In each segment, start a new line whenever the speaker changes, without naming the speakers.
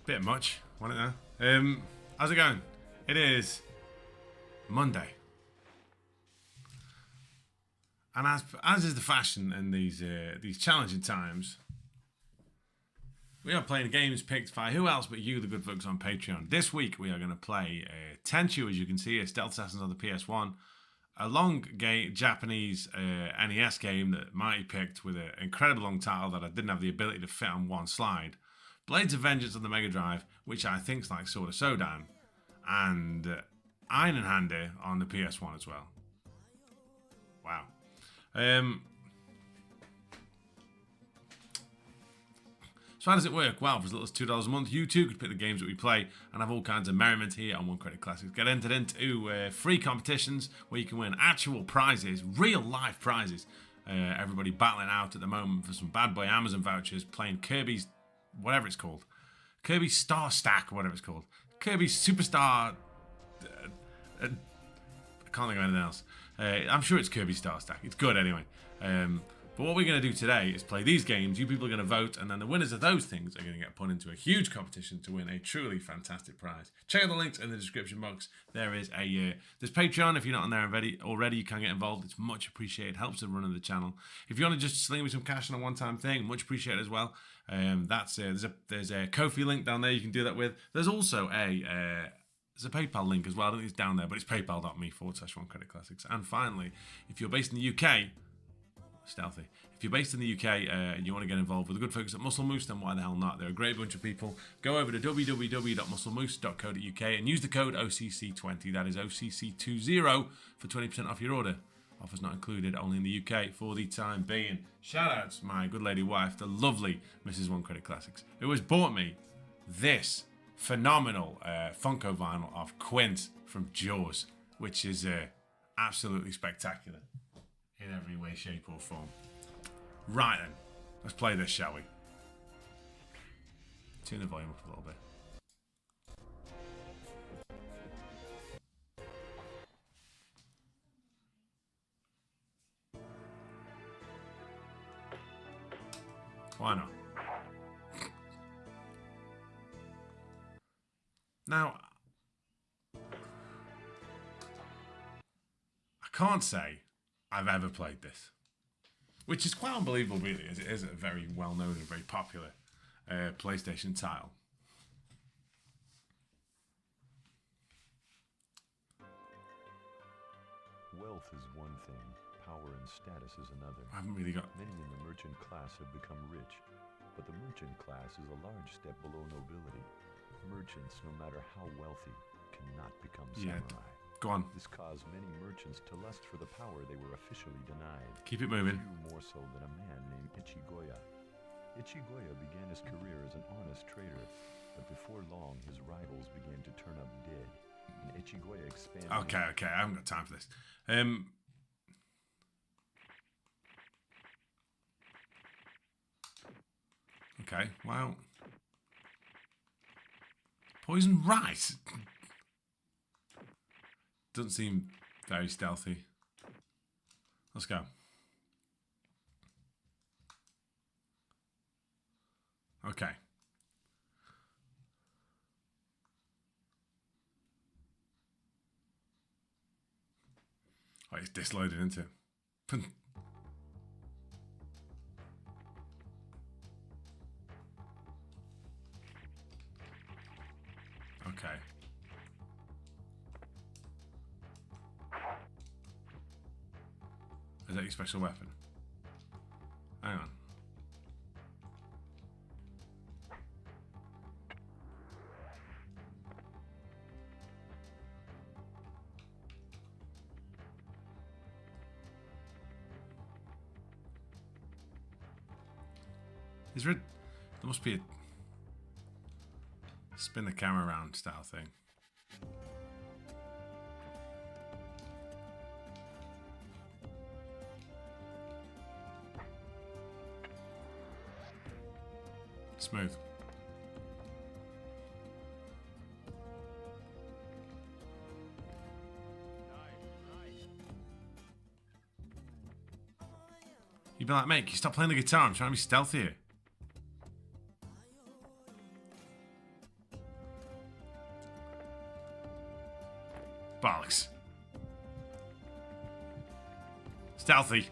Bit much, wasn't it now? How's it going? It is Monday. And as is the fashion in these challenging times, we are playing games picked by who else but you, the good folks on Patreon. This week we are going to play Tenchu, as you can see, a Stealth Assassins on the PS1. A long Japanese NES game that Marty picked with an incredibly long title that I didn't have the ability to fit on one slide. Blades of Vengeance on the Mega Drive, which I think is like Sword of Sodan. And Einhander on the PS1 as well. Wow. So how does it work? Well, for as little as $2 a month, you too could pick the games that we play and have all kinds of merriment here on One Credit Classics. Get entered into free competitions where you can win actual prizes, real life prizes. Everybody battling out at the moment for some bad boy Amazon vouchers, playing Kirby's, whatever it's called. Kirby's Star Stack, or whatever it's called. Kirby's Superstar... I can't think of anything else. I'm sure it's Kirby Star Stack. It's good anyway. But what we're going to do today is play these games. You people are going to vote, and then the winners of those things are going to get put into a huge competition to win a truly fantastic prize. Check out the links in the description box. There's Patreon. If you're not on there already, you can get involved. It's much appreciated. Helps the run of the channel. If you want to just sling me some cash on a one-time thing, much appreciated as well. There's a Ko-fi link down there you can do that with. There's also there's a PayPal link as well. I don't think it's down there, but it's paypal.me/OneCreditClassics. And finally, if you're based in the UK, stealthy. If you're based in the UK and you want to get involved with the good folks at Muscle Moose, then why the hell not? They're a great bunch of people. Go over to www.musclemoose.co.uk and use the code OCC20. That is OCC20 for 20% off your order. Offers not included, only in the UK for the time being. Shout out to my good lady wife, the lovely Mrs. One Credit Classics, who has bought me this phenomenal Funko vinyl of Quint from Jaws, which is absolutely spectacular in every way, shape or form. Right then, let's play this, shall we? Tune the volume up a little bit. Why not? Now, I can't say I've ever played this, which is quite unbelievable, really, as it is a very well-known and very popular PlayStation title.
Wealth is one thing, power and status is another.
I haven't really got...
Many in the merchant class have become rich, but the merchant class is a large step below nobility. Merchants, no matter how wealthy, cannot become samurai.
Go on.
This caused many merchants to lust for the power they were officially denied.
Keep it moving.
Few more so than a man named Ichigoya. Ichigoya began his career as an honest trader, but before long his rivals began to turn up dead, and Ichigoya expanded...
Okay, I haven't got time for this. Okay, well... Poison rice? Doesn't seem very stealthy. Let's go. Okay. Oh, it's disloaded, isn't it? Okay. Is that your special weapon? Hang on. Is there must be a spin the camera around style thing. Smooth. You'd be like, mate, can you stop playing the guitar? I'm trying to be stealthy here. Bollocks. Stealthy.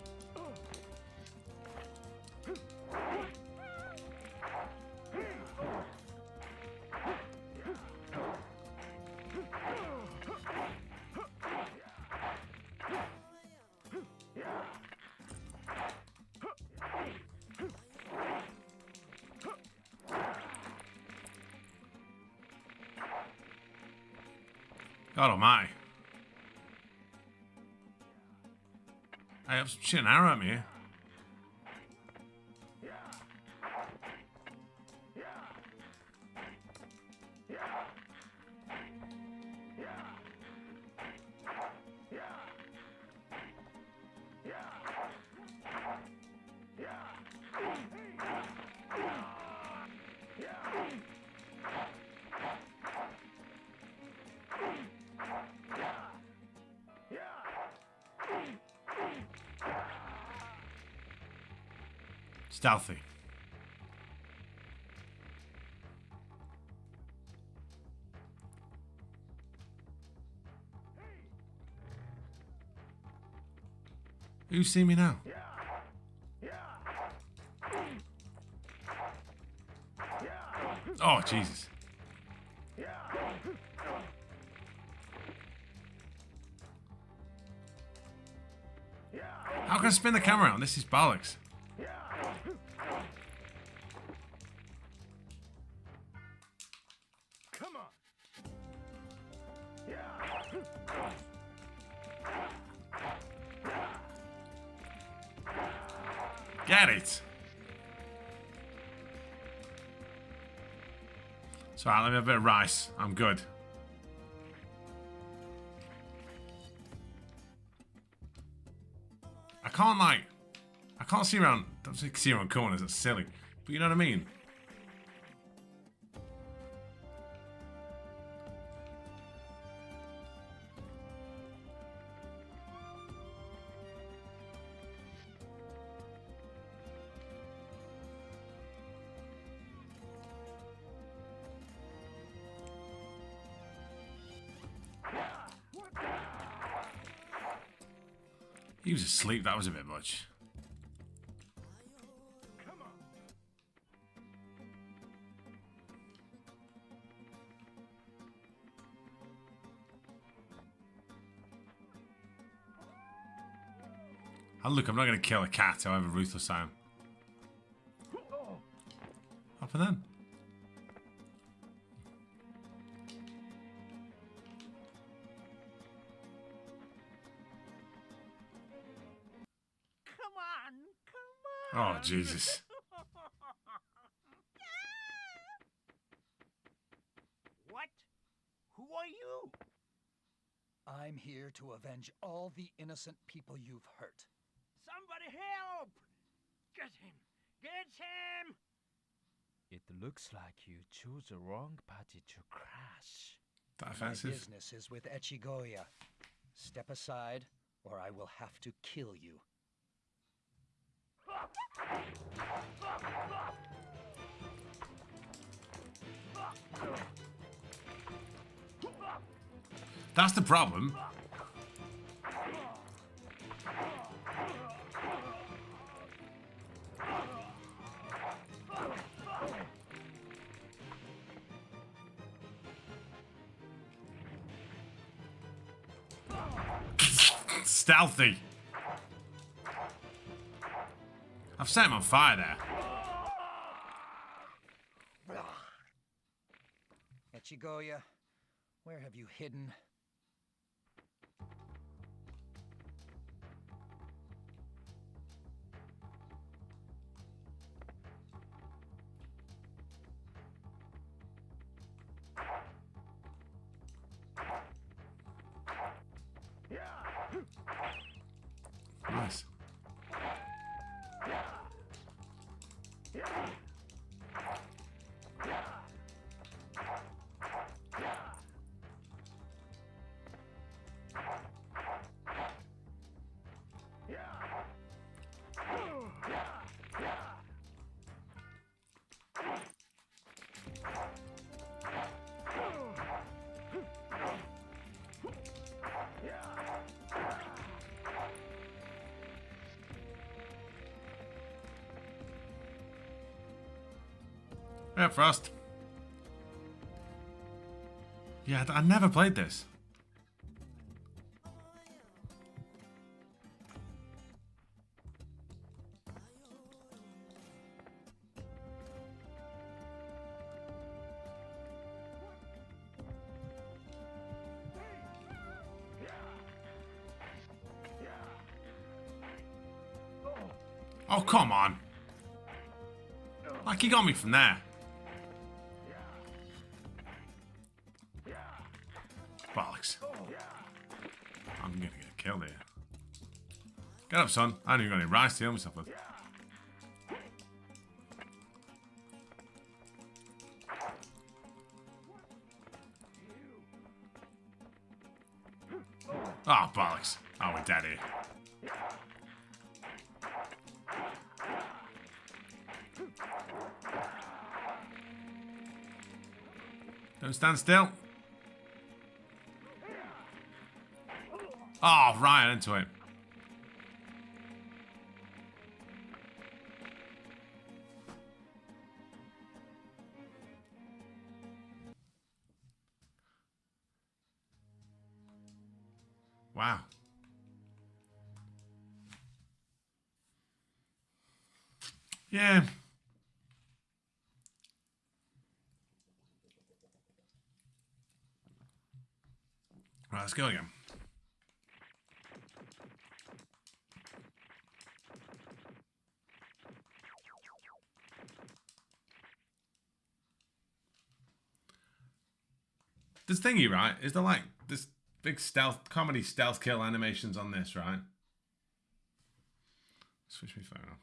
God almighty. I have some shit an arrow at me here. Stealthy. You see me now? Oh, Jesus. How can I spin the camera around? This is bollocks.
Come on.
Get it. So, let me have a bit of rice. I'm good. I can't see around. Don't see around corners. That's silly. But you know what I mean. He was asleep. That was a bit much. Oh, look, I'm not going to kill a cat, however ruthless I am. What happened then?
Come on.
Oh, Jesus.
What? Who are you?
I'm here to avenge all the innocent people you've hurt.
Somebody help! Get him! Get him!
It looks like you chose the wrong party to crash.
That
My
offensive?
business is with Echigoya. Step aside, or I will have to kill you.
That's the problem. Stealthy. I've set him on fire there.
Echigoya, where have you hidden?
Nice. Yeah, Frost. Yeah, I never played this. Oh, come on. Like, he got me from there. Bollocks. I'm gonna get killed here. Get up, son. I haven't even got any rice to heal myself with. Oh, bollocks. Oh, we're dead here. Don't stand still. Oh, right into it. Wow. Yeah. Right, let's go again. This thingy, right? Is there like this big stealth comedy stealth kill animations on this, right? Switch my phone off.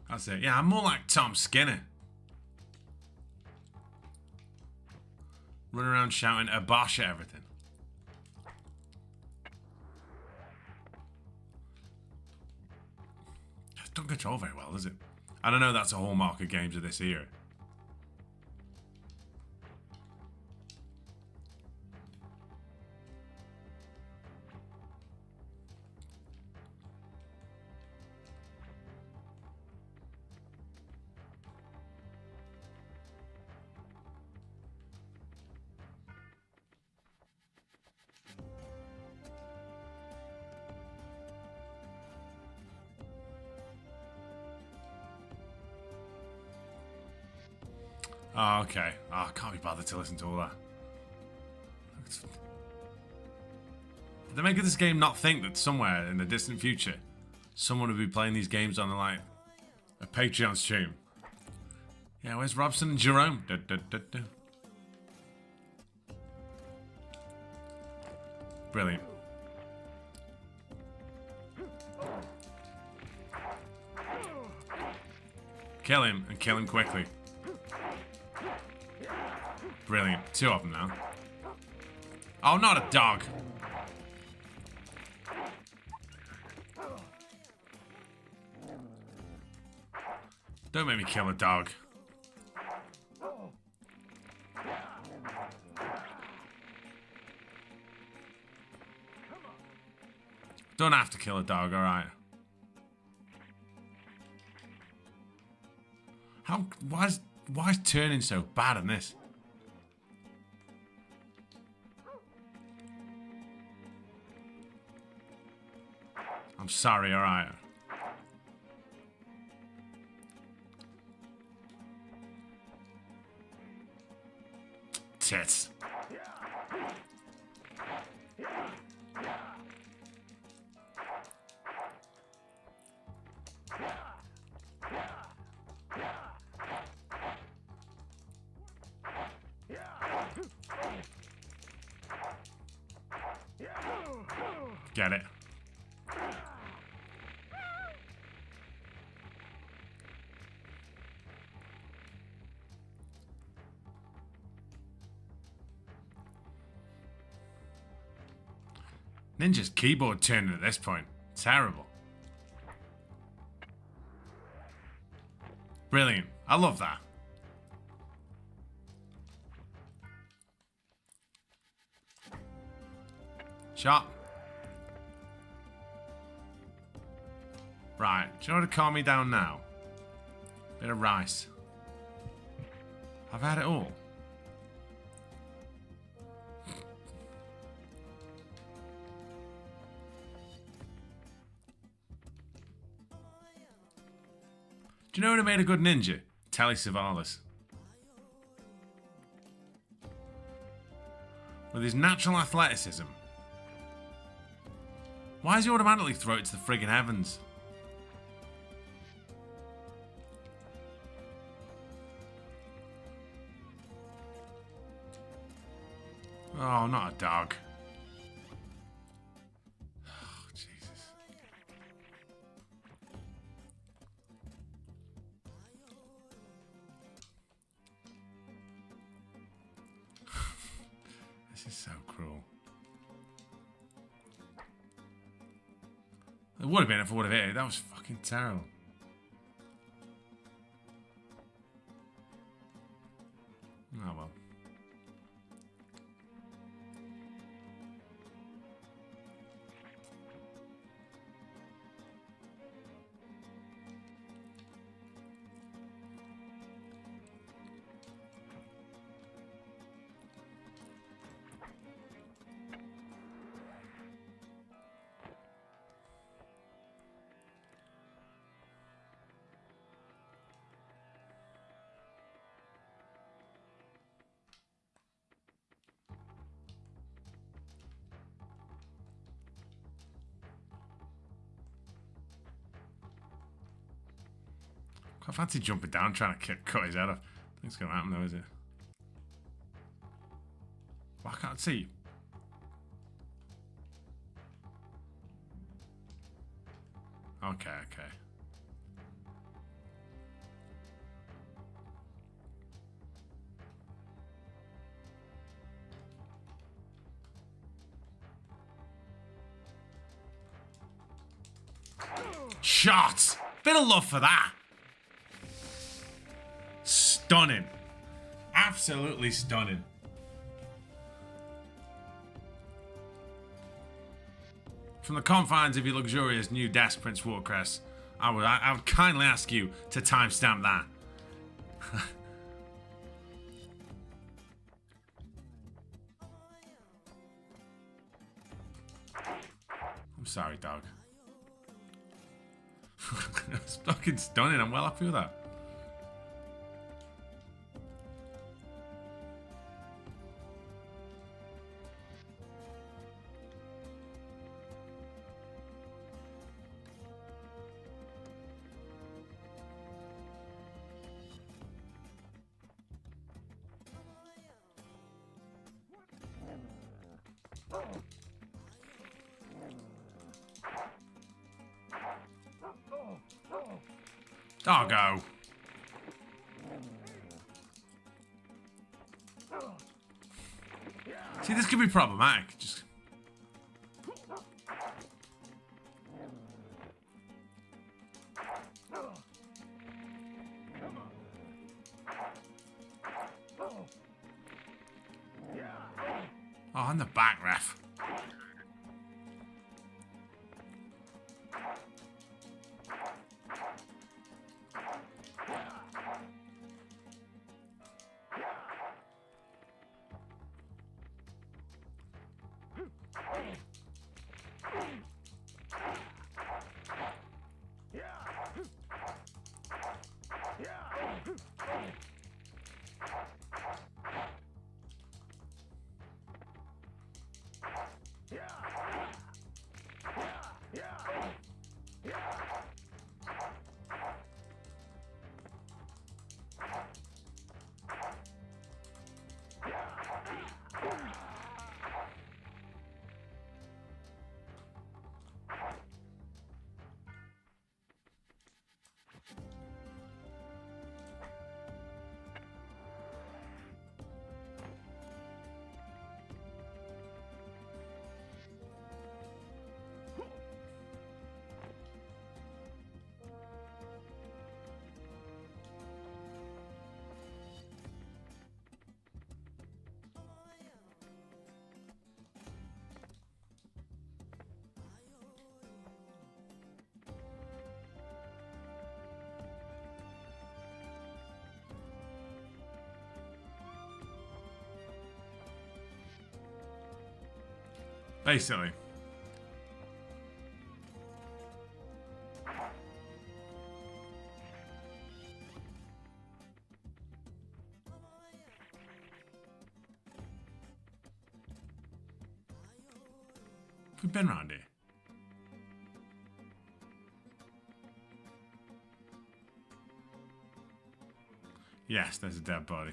That's it. Yeah, I'm more like Tom Skinner. Running around shouting a bosh at everything. It don't control very well, does it? I don't know, that's a hallmark of games of this era. Oh, okay. Oh, I can't be bothered to listen to all that. Did they make this game not think that somewhere in the distant future, someone would be playing these games on like a Patreon stream? Yeah, where's Robson and Jerome? Da, da, da, da. Brilliant. Kill him and kill him quickly. Brilliant. Two of them now. Oh, not a dog. Don't make me kill a dog. Don't have to kill a dog, alright. Why is turning so bad in this? I'm sorry, alright. Tits. Get it. Ninja's keyboard turning at this point. Terrible. Brilliant. I love that. Shot. Right, do you know what to calm me down now? Bit of rice. I've had it all. Do you know who made a good ninja? Telly Savalas. With his natural athleticism. Why does he automatically throw it to the friggin' heavens? Oh, not a dog. Oh, Jesus. This is so cruel. It would have been if I would have hit it. That was fucking terrible. Oh well. I fancy jumping down trying to cut his head off. I think it's going to happen though, is it? Well, I can't see. Okay, okay. Shot! Bit of love for that. Stunning. Absolutely stunning. From the confines of your luxurious new desk, Prince Warcrest, I would kindly ask you to timestamp that. I'm sorry, dog. It's fucking stunning. I'm well happy with that. Doggo. See, this could be problematic. Just... Oh, on the back, ref. Basically. We've been around here. Yes, there's a dead body.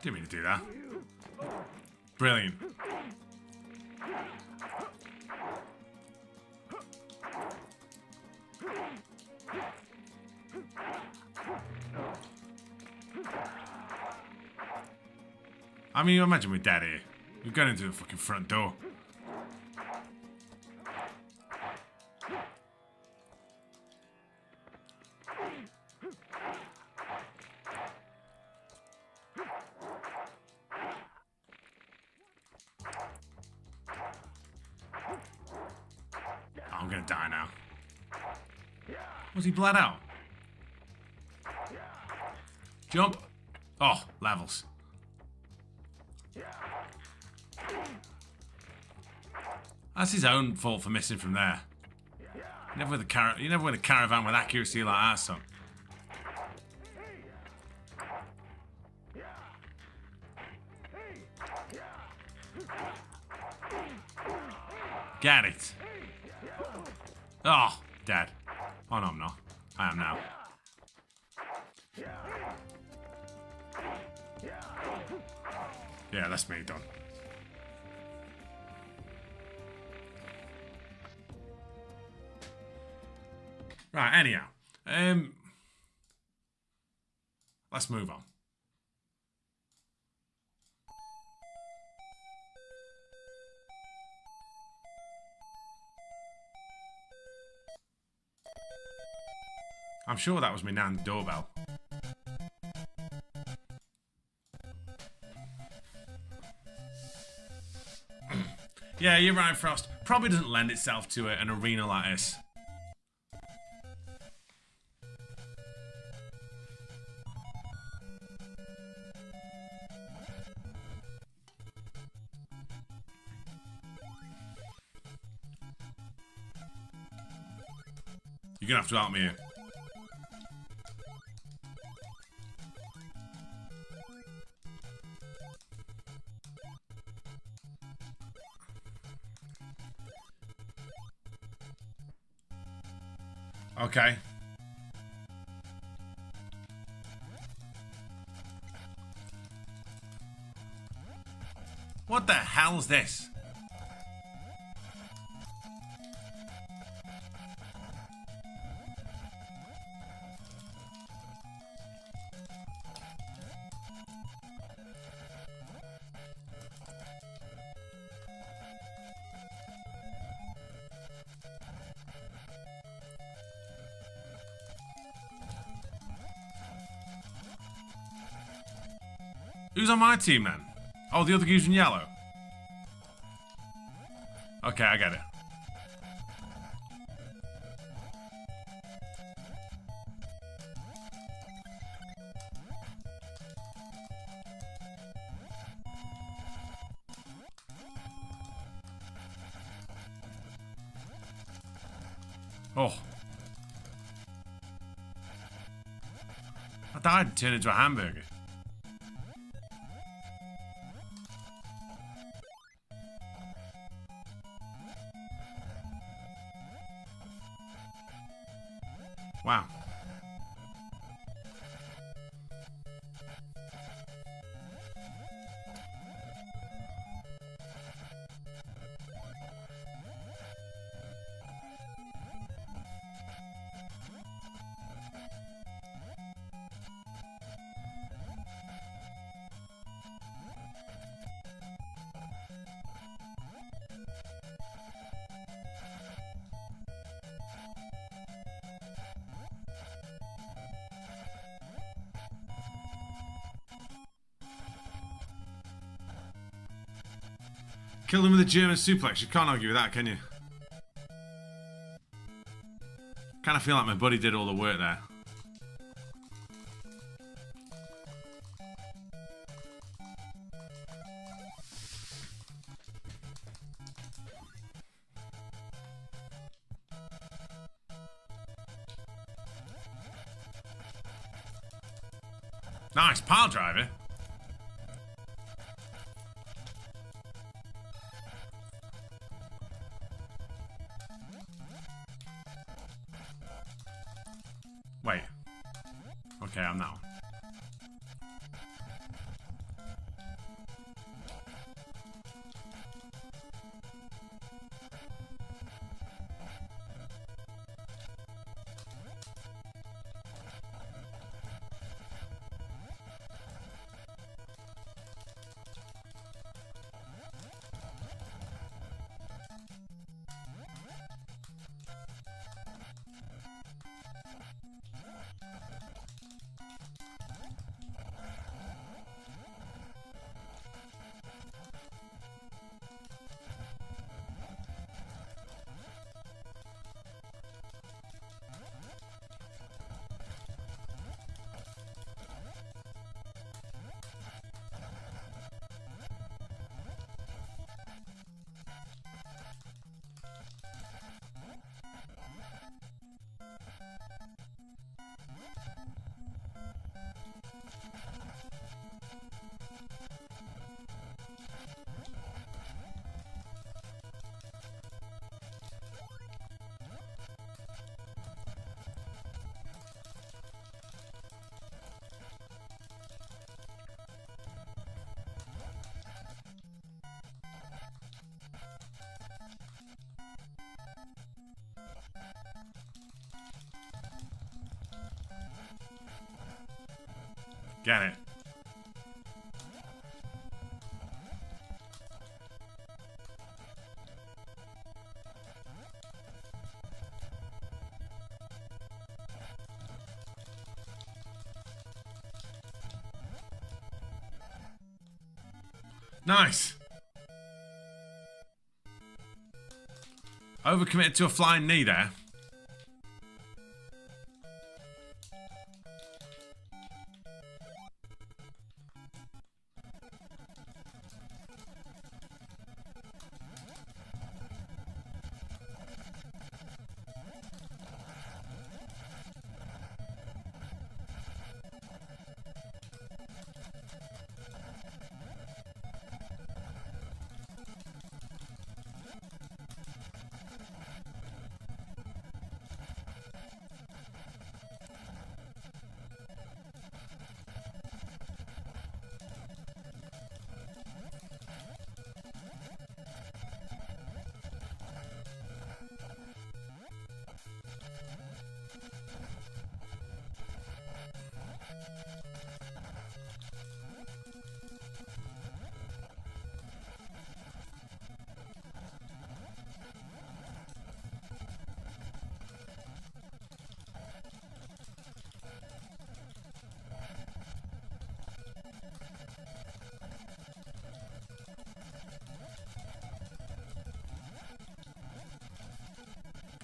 Didn't mean to do that. Brilliant. I mean, imagine we're dead here. We've gone into the fucking front door. I'm gonna die now. Was he bled out? Jump! Oh, levels. That's his own fault for missing from there. You never win a caravan with accuracy like that, son. Get it. Oh, dead. Oh no, I'm not. I am now. Yeah, that's me done. Right, anyhow. Let's move on. I'm sure that was my nan's doorbell. Yeah, you're right, Frost. Probably doesn't lend itself to an arena like this. You're gonna have to help me here. Okay. What the hell is this? Who's on my team then? Oh, the other guy's in yellow. Okay, I get it. Oh. I died and turned into a hamburger. Wow. Killed him with a German suplex. You can't argue with that, can you? Kind of feel like my buddy did all the work there. Nice, pile driver. Wait. Okay, I'm that one. Get it. Nice. Overcommitted to a flying knee there.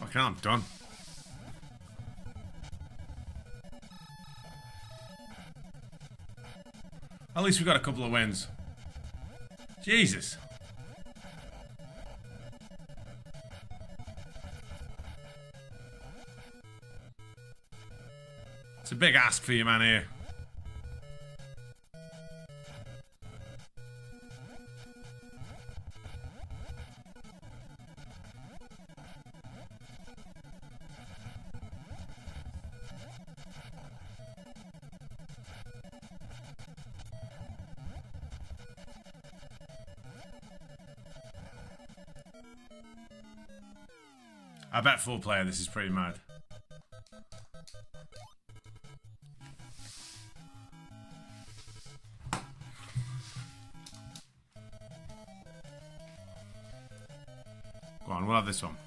Okay, I'm done. At least we got a couple of wins. Jesus. It's a big ask for you, man, here. I bet 4-player this is pretty mad. Go on, we'll have this one.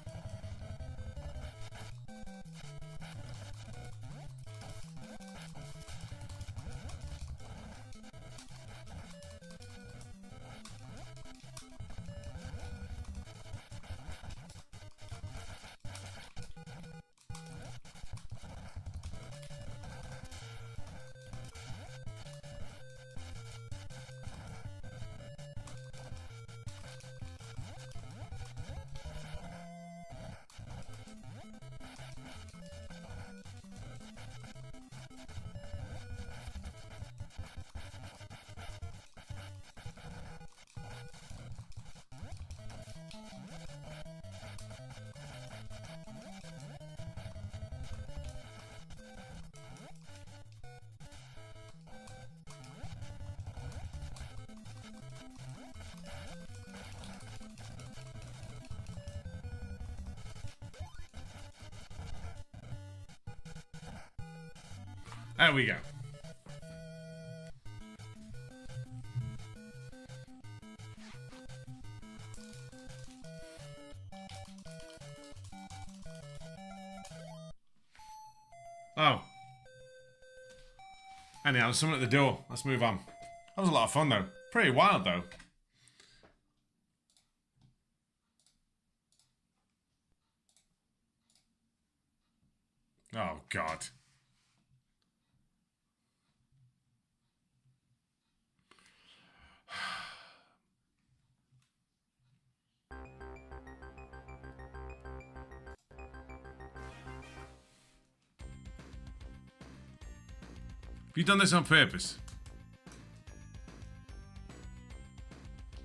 There we go. Oh. Anyhow, there's someone at the door. Let's move on. That was a lot of fun, though. Pretty wild, though. Oh, God. Have you done this on purpose?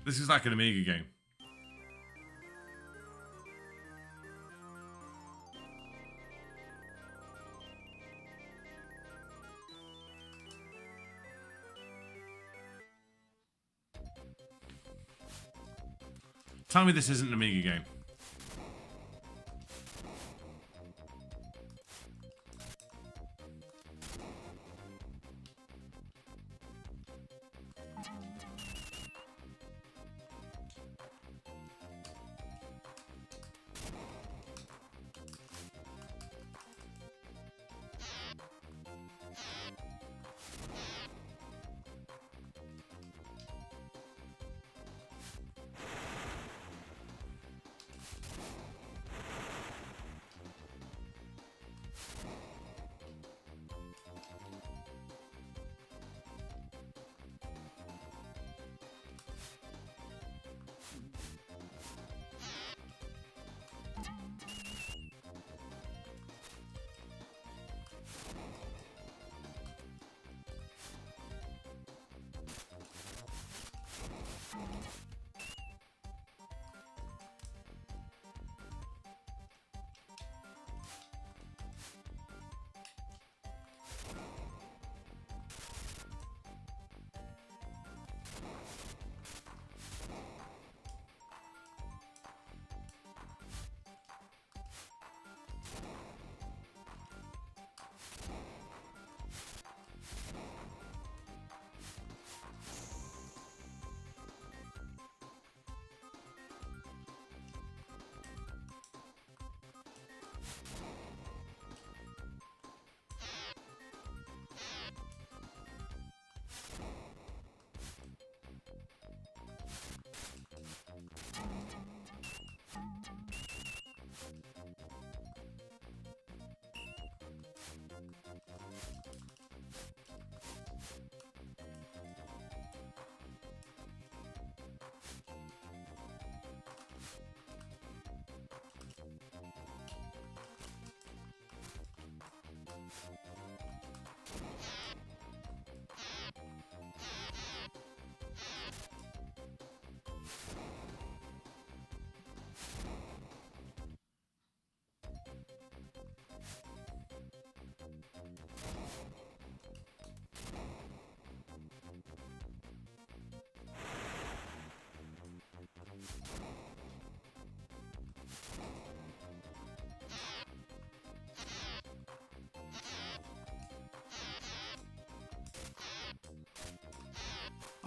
This is like an Amiga game. Tell me this isn't an Amiga game.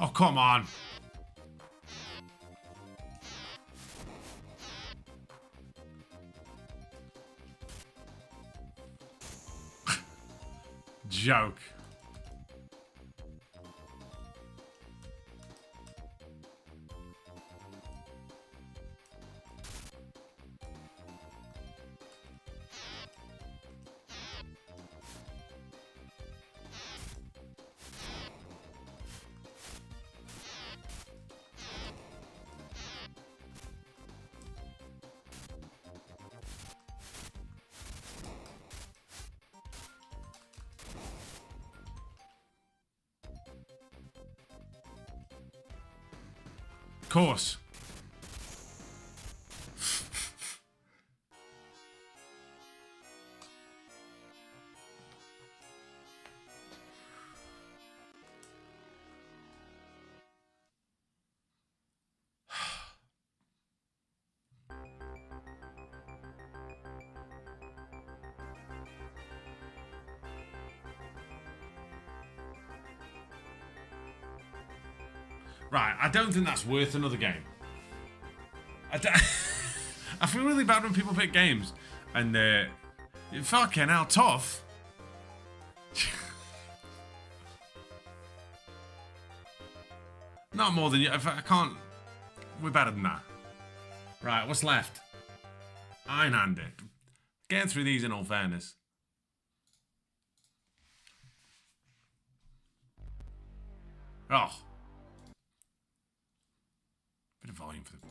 Oh, come on. Joke. Of course. Right, I don't think that's worth another game. I feel really bad when people pick games and fucking hell, tough. Not more than you. I can't. We're better than that. Right, what's left? Einhander. Getting through these in all fairness. Oh. Bit of volume for the...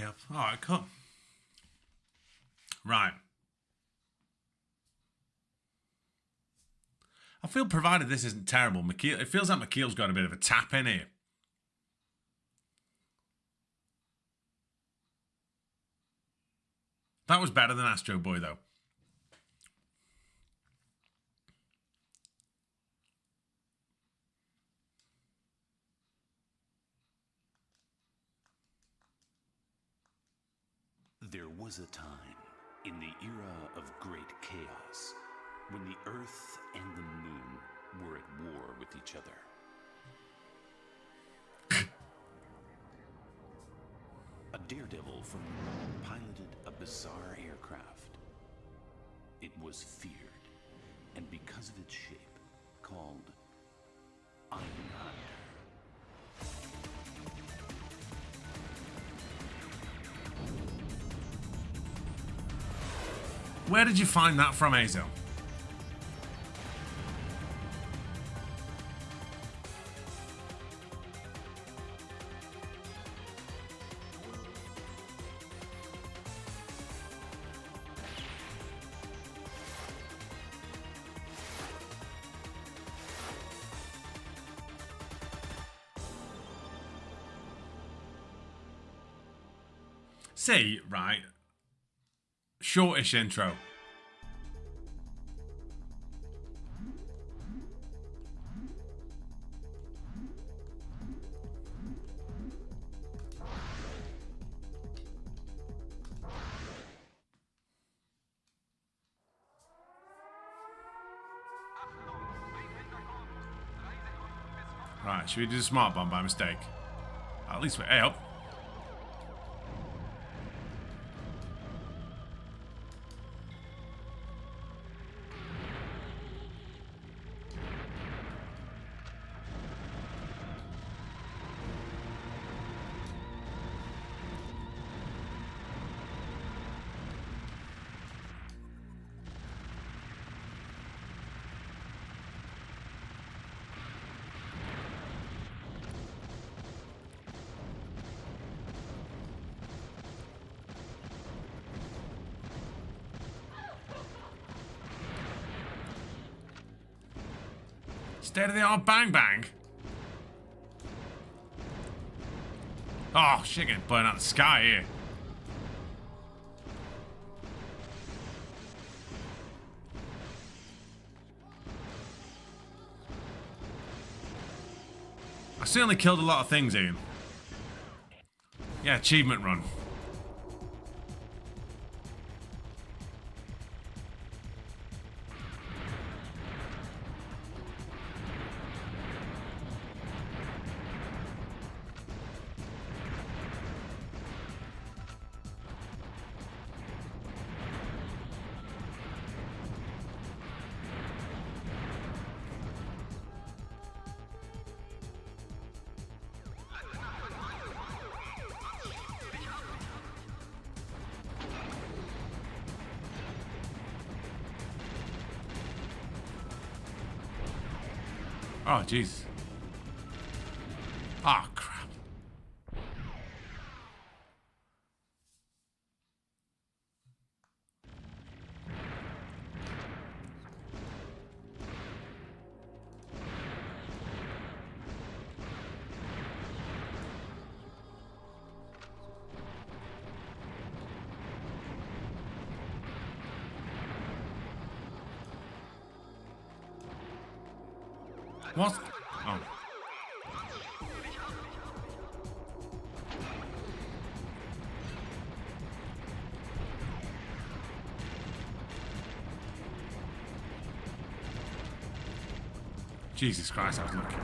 Yep. Alright, cool. Right. I feel, provided this isn't terrible, McKeel, it feels like McKeel's got a bit of a tap in here. That was better than Astro Boy, though.
There was a time in the era of great chaos when the Earth and the Moon were at war with each other. A daredevil from the moon piloted a bizarre aircraft. It was feared, and because of its shape, called Einhander.
Where did you find that from, Azo? See, right. Shortish intro. Right, should we do the smart bomb by mistake? At least we... Hey, up. State of the art bang bang. Oh, shit, getting blown out of the sky here. I certainly killed a lot of things, Ian. Yeah, achievement run. Oh, jeez. Oh, crap. What? Oh. Jesus Christ, I was lucky.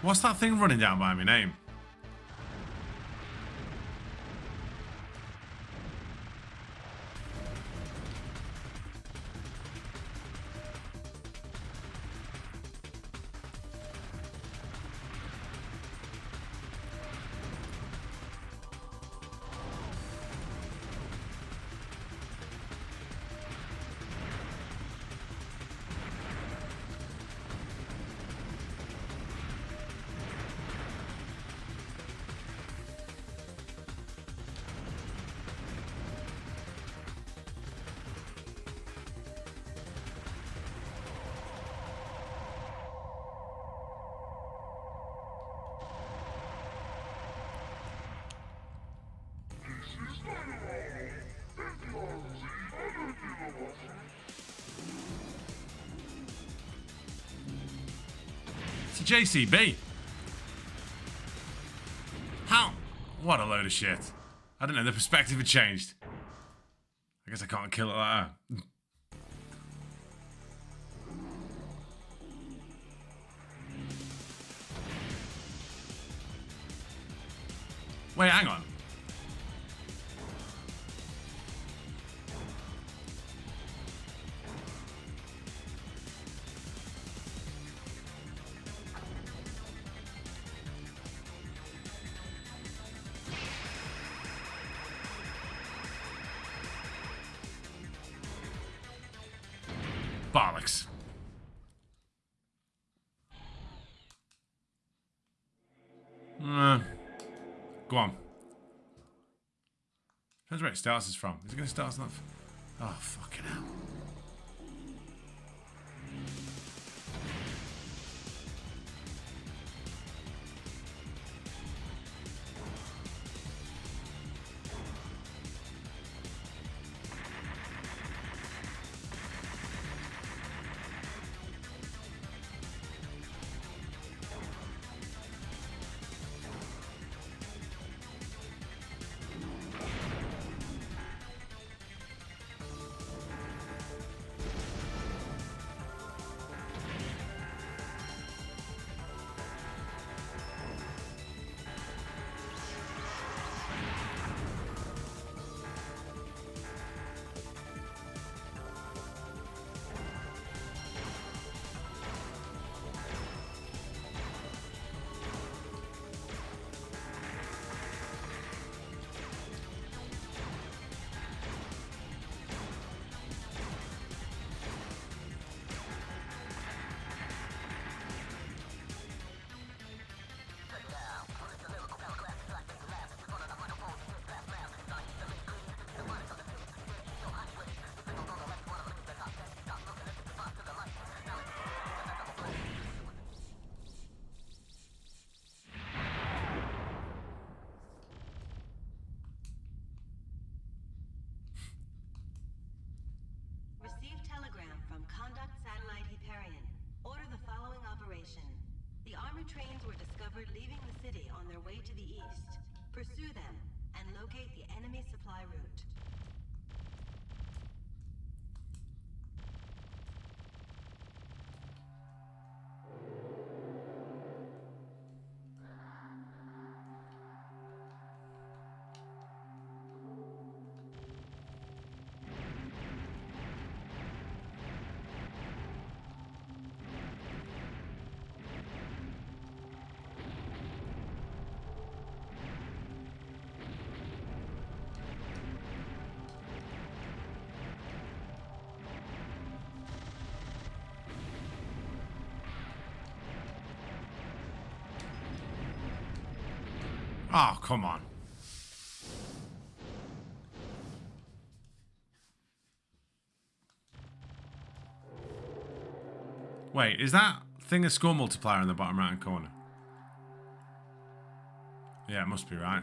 What's that thing running down by my name? It's a JCB. How? What a load of shit. I don't know, the perspective had changed. I guess I can't kill it like that. Wait, hang on. Bollocks. Go on. Depends where it starts us from. Is it going to start us off? Oh, fucking hell.
Received telegram from Conduct Satellite Hyperion. Order the following operation. The armored trains were discovered leaving the city on their way to the east. Pursue them and locate the enemy supply route.
Oh, come on. Wait, is that thing a score multiplier in the bottom right hand corner? Yeah, it must be right.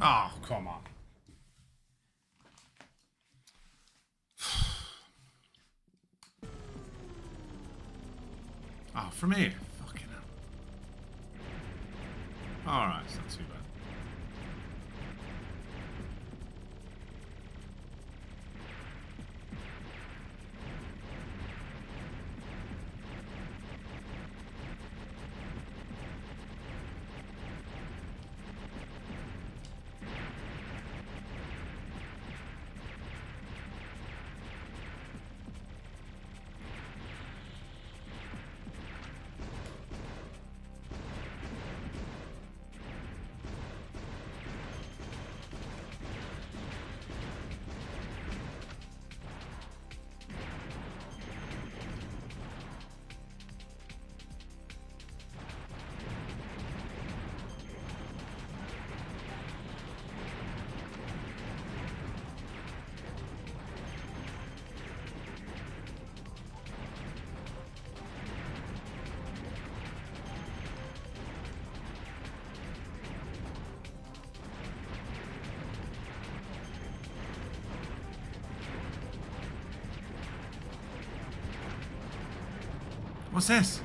Oh, come on. Oh, from here. Fucking hell. Alright, it's not too bad. What's this?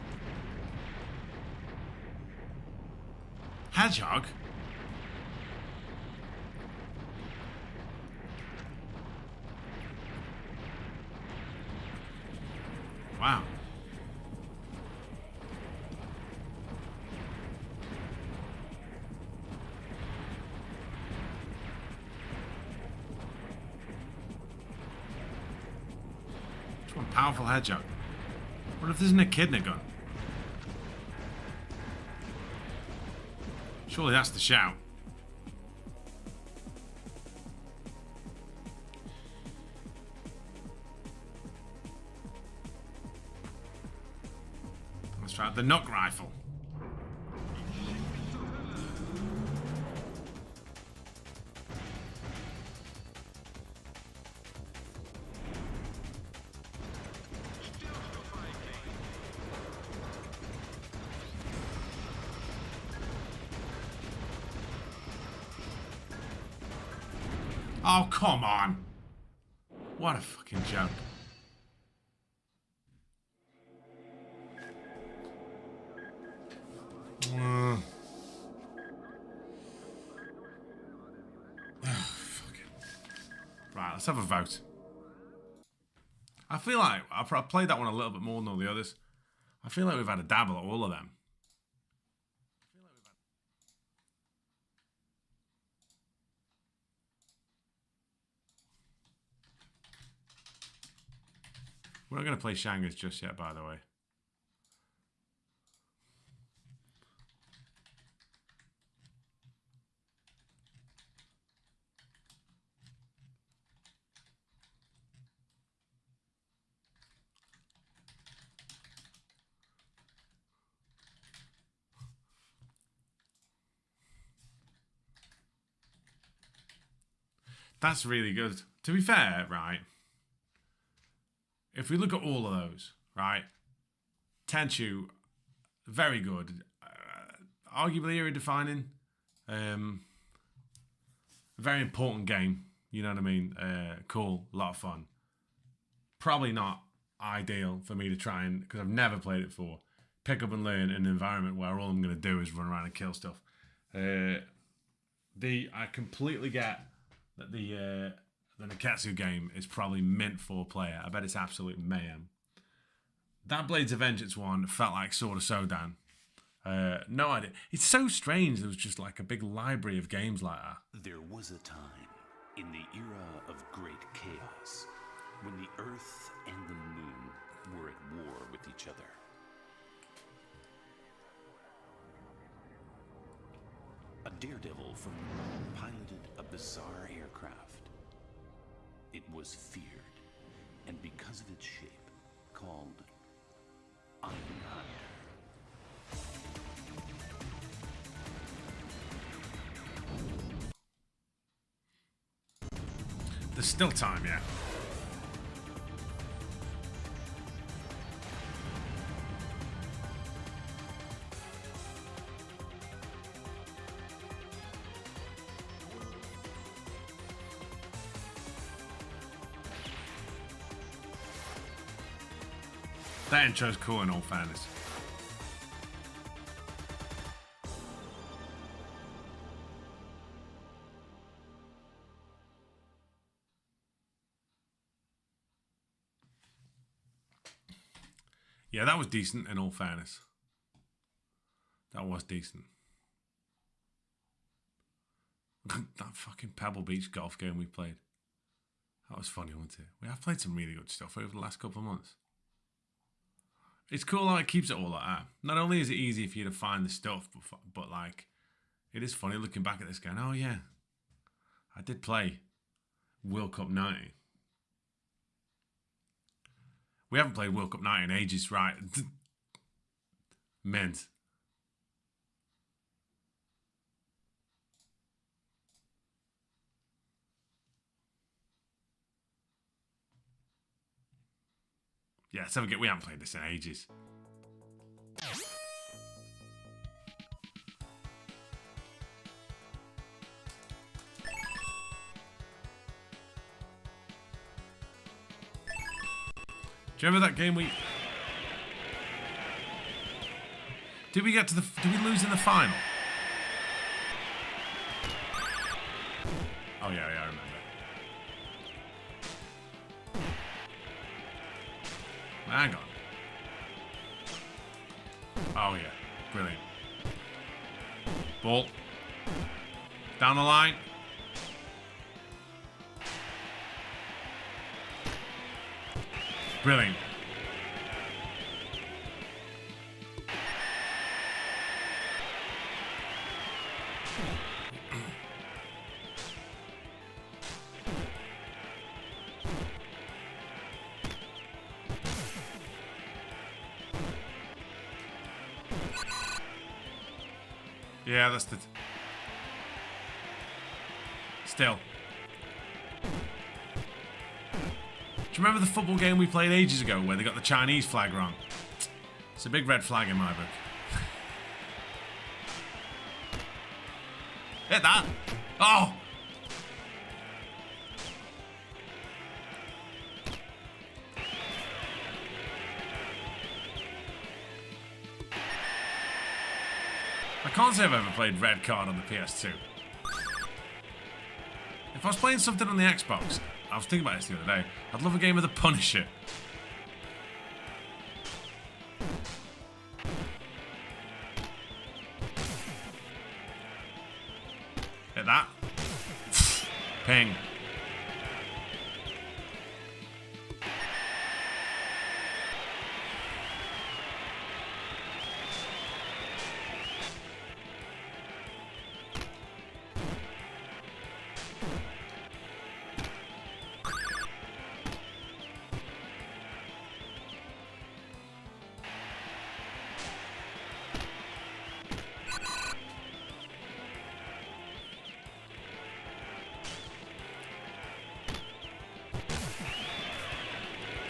Hedgehog? Wow. It's one powerful hedgehog. What if there's an echidna gun? Surely that's the shout. Let's try the knock rifle. Oh, come on. What a fucking joke. Right, let's have a vote. I feel like I played that one a little bit more than all the others. I feel like we've had a dabble at all of them. We're not going to play Shanghai just yet, by the way. That's really good. To be fair, right, if we look at all of those, right, Tenchu, very good. Arguably era-defining. Very important game. You know what I mean? Cool. A lot of fun. Probably not ideal for me to try and, because I've never played it before, pick up and learn in an environment where all I'm going to do is run around and kill stuff. I completely get that the Nekketsu game is probably meant for a player. I bet it's absolute mayhem. That Blades of Vengeance one felt like Sword of Sodan. No idea. It's so strange there was just like a big library of games like that.
There was a time in the era of great chaos when the Earth and the Moon were at war with each other. A daredevil from the moon piloted a bizarre aircraft. It was feared, and because of its shape, called Einhander.
There's still time, yeah. That intro's cool in all fairness. Yeah, that was decent in all fairness. That was decent. That fucking Pebble Beach golf game we played. That was funny, wasn't it? We have played some really good stuff over the last couple of months. It's cool how it keeps it all like that. Not only is it easy for you to find the stuff, but like, it is funny looking back at this going, oh yeah, I did play World Cup 90. We haven't played World Cup 90 in ages, right? Mint. Yeah, so we haven't played this in ages. Do you remember that game we... Did we lose in the final? Oh yeah, I remember. Hang on. Oh yeah, brilliant. Ball. Down the line. Brilliant. Yeah, that's the... Still. Do you remember the football game we played ages ago where they got the Chinese flag wrong? It's a big red flag in my book. Hit that! Oh! I can't say I've ever played Red Card on the PS2. If I was playing something on the Xbox, I was thinking about this the other day, I'd love a game of The Punisher. Hit that. Ping.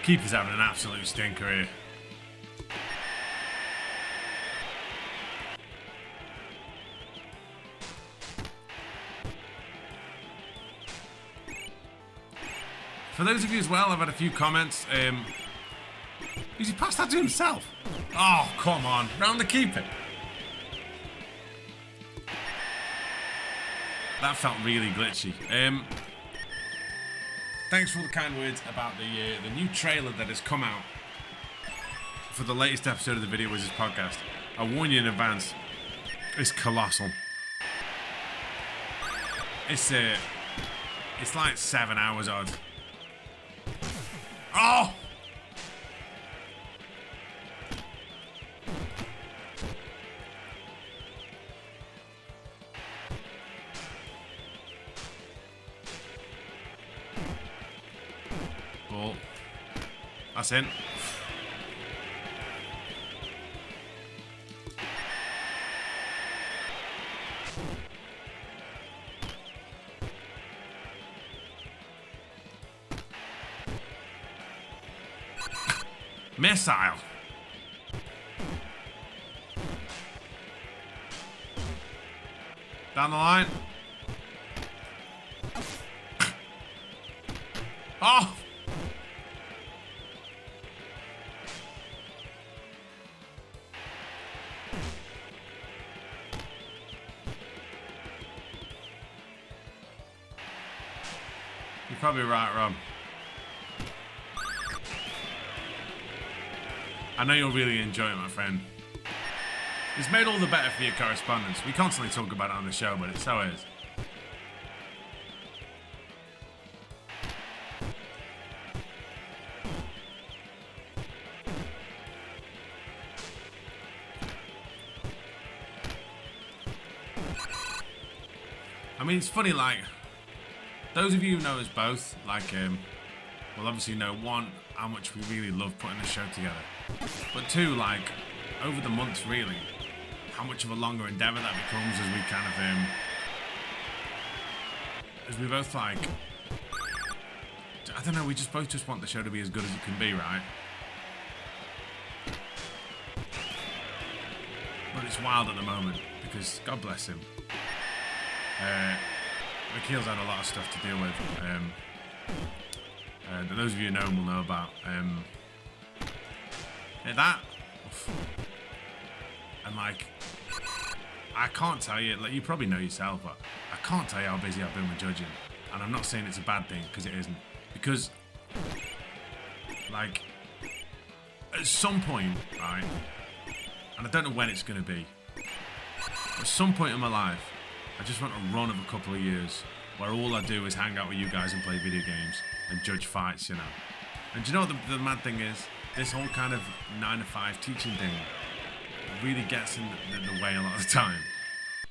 Keeper's having an absolute stinker here. For those of you as well, I've had a few comments. Has he passed that to himself? Oh, come on. Round the keeper. That felt really glitchy. Thanks for all the kind words about the new trailer that has come out for the latest episode of the Video Wizards podcast. I warn you in advance, it's colossal. It's like 7 hours odd. Oh! Ball. That's in. Missile. Down the line. Oh! You're probably right, Rob. I know you'll really enjoy it, my friend. It's made all the better for your correspondence. We constantly talk about it on the show, but it so is. I mean, it's funny, like, those of you who know us both, like, will obviously know, one, how much we really love putting the show together. But two, like, over the months, really, how much of a longer endeavor that becomes as we kind of, as we both, like, I don't know, we just both just want the show to be as good as it can be, right? But it's wild at the moment, because, God bless him, Mikhail's had a lot of stuff to deal with. Those of you who know him will know about. That, and like, I can't tell you, like, you probably know yourself, but I can't tell you how busy I've been with judging. And I'm not saying it's a bad thing, because it isn't. Because, like, at some point, right, and I don't know when it's going to be, at some point in my life, I just want a run of a couple of years where all I do is hang out with you guys and play video games and judge fights, you know. And do you know what the mad thing is? This whole kind of 9-to-5 teaching thing really gets in the way a lot of the time.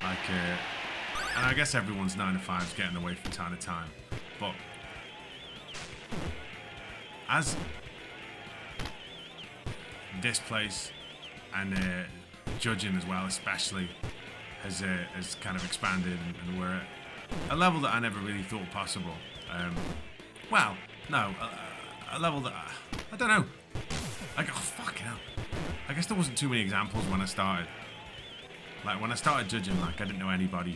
Like, and I guess everyone's 9-to-5 is getting away from time to time. But as this place and judging as well, especially, has kind of expanded, and we're at a level that I never really thought possible. Well, no, a level that I don't know. Like, oh, fucking hell. I guess there wasn't too many examples when I started. Like, when I started judging, like, I didn't know anybody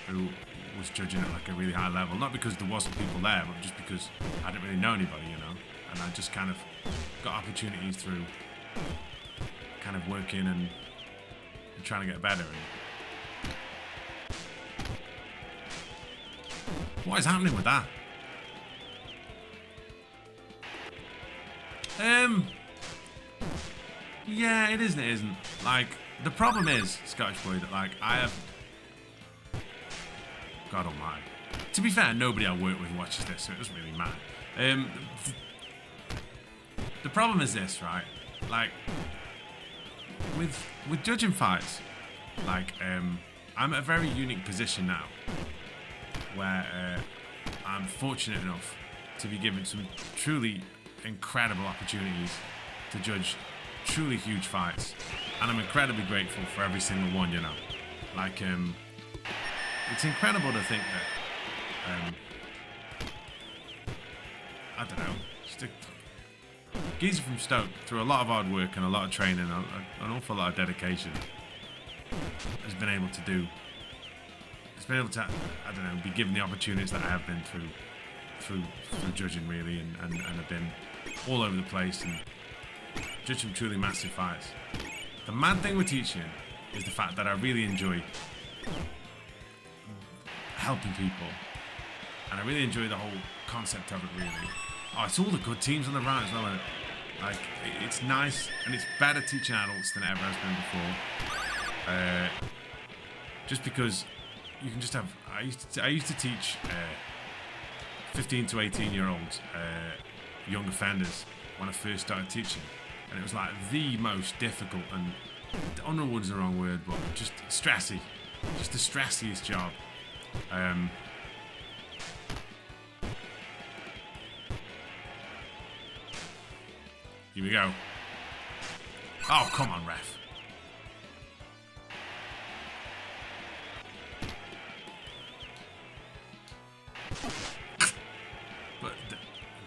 who was judging at like a really high level. Not because there wasn't people there, but just because I didn't really know anybody, you know. And I just kind of got opportunities through kind of working and trying to get better. What is happening with that? Yeah, it is and it isn't. Like, the problem is, Scottish boy, that, like, I have... God almighty. To be fair, nobody I work with watches this, so it doesn't really matter. The problem is this, right? Like, with judging fights, like, I'm at a very unique position now, where I'm fortunate enough to be given some truly incredible opportunities to judge truly huge fights, and I'm incredibly grateful for every single one, you know. Like, it's incredible to think that, I don't know, geezer from Stoke, through a lot of hard work and a lot of training, an awful lot of dedication, has been able to do. It's been able to, I don't know, be given the opportunities that I have been through judging, really, and have been all over the place and judged some truly massive fights. The mad thing with teaching is the fact that I really enjoy helping people, and I really enjoy the whole concept of it, really. Oh, it's all the good teams on the right as well, isn't it? Like, it's nice, and it's better teaching adults than it ever has been before. Just because you can just have... I used to teach 15 to 18-year-olds, young offenders, when I first started teaching. And it was like the most difficult and... unrewarded is the wrong word, but just stressy. Just the stressiest job. Here we go. Oh, come on, ref. But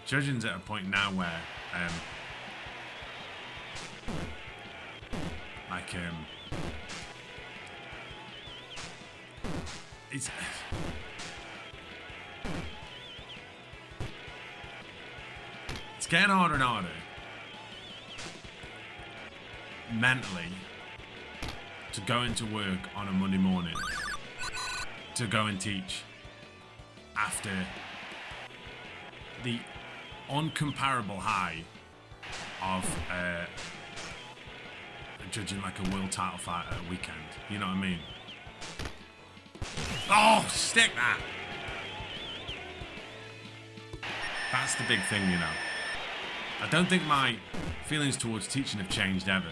judging's at a point now where, it's getting harder and harder mentally to go into work on a Monday morning to go and teach after the uncomparable high of judging like a world title fight at a weekend. You know what I mean? Oh, stick that! That's the big thing, you know. I don't think my feelings towards teaching have changed ever.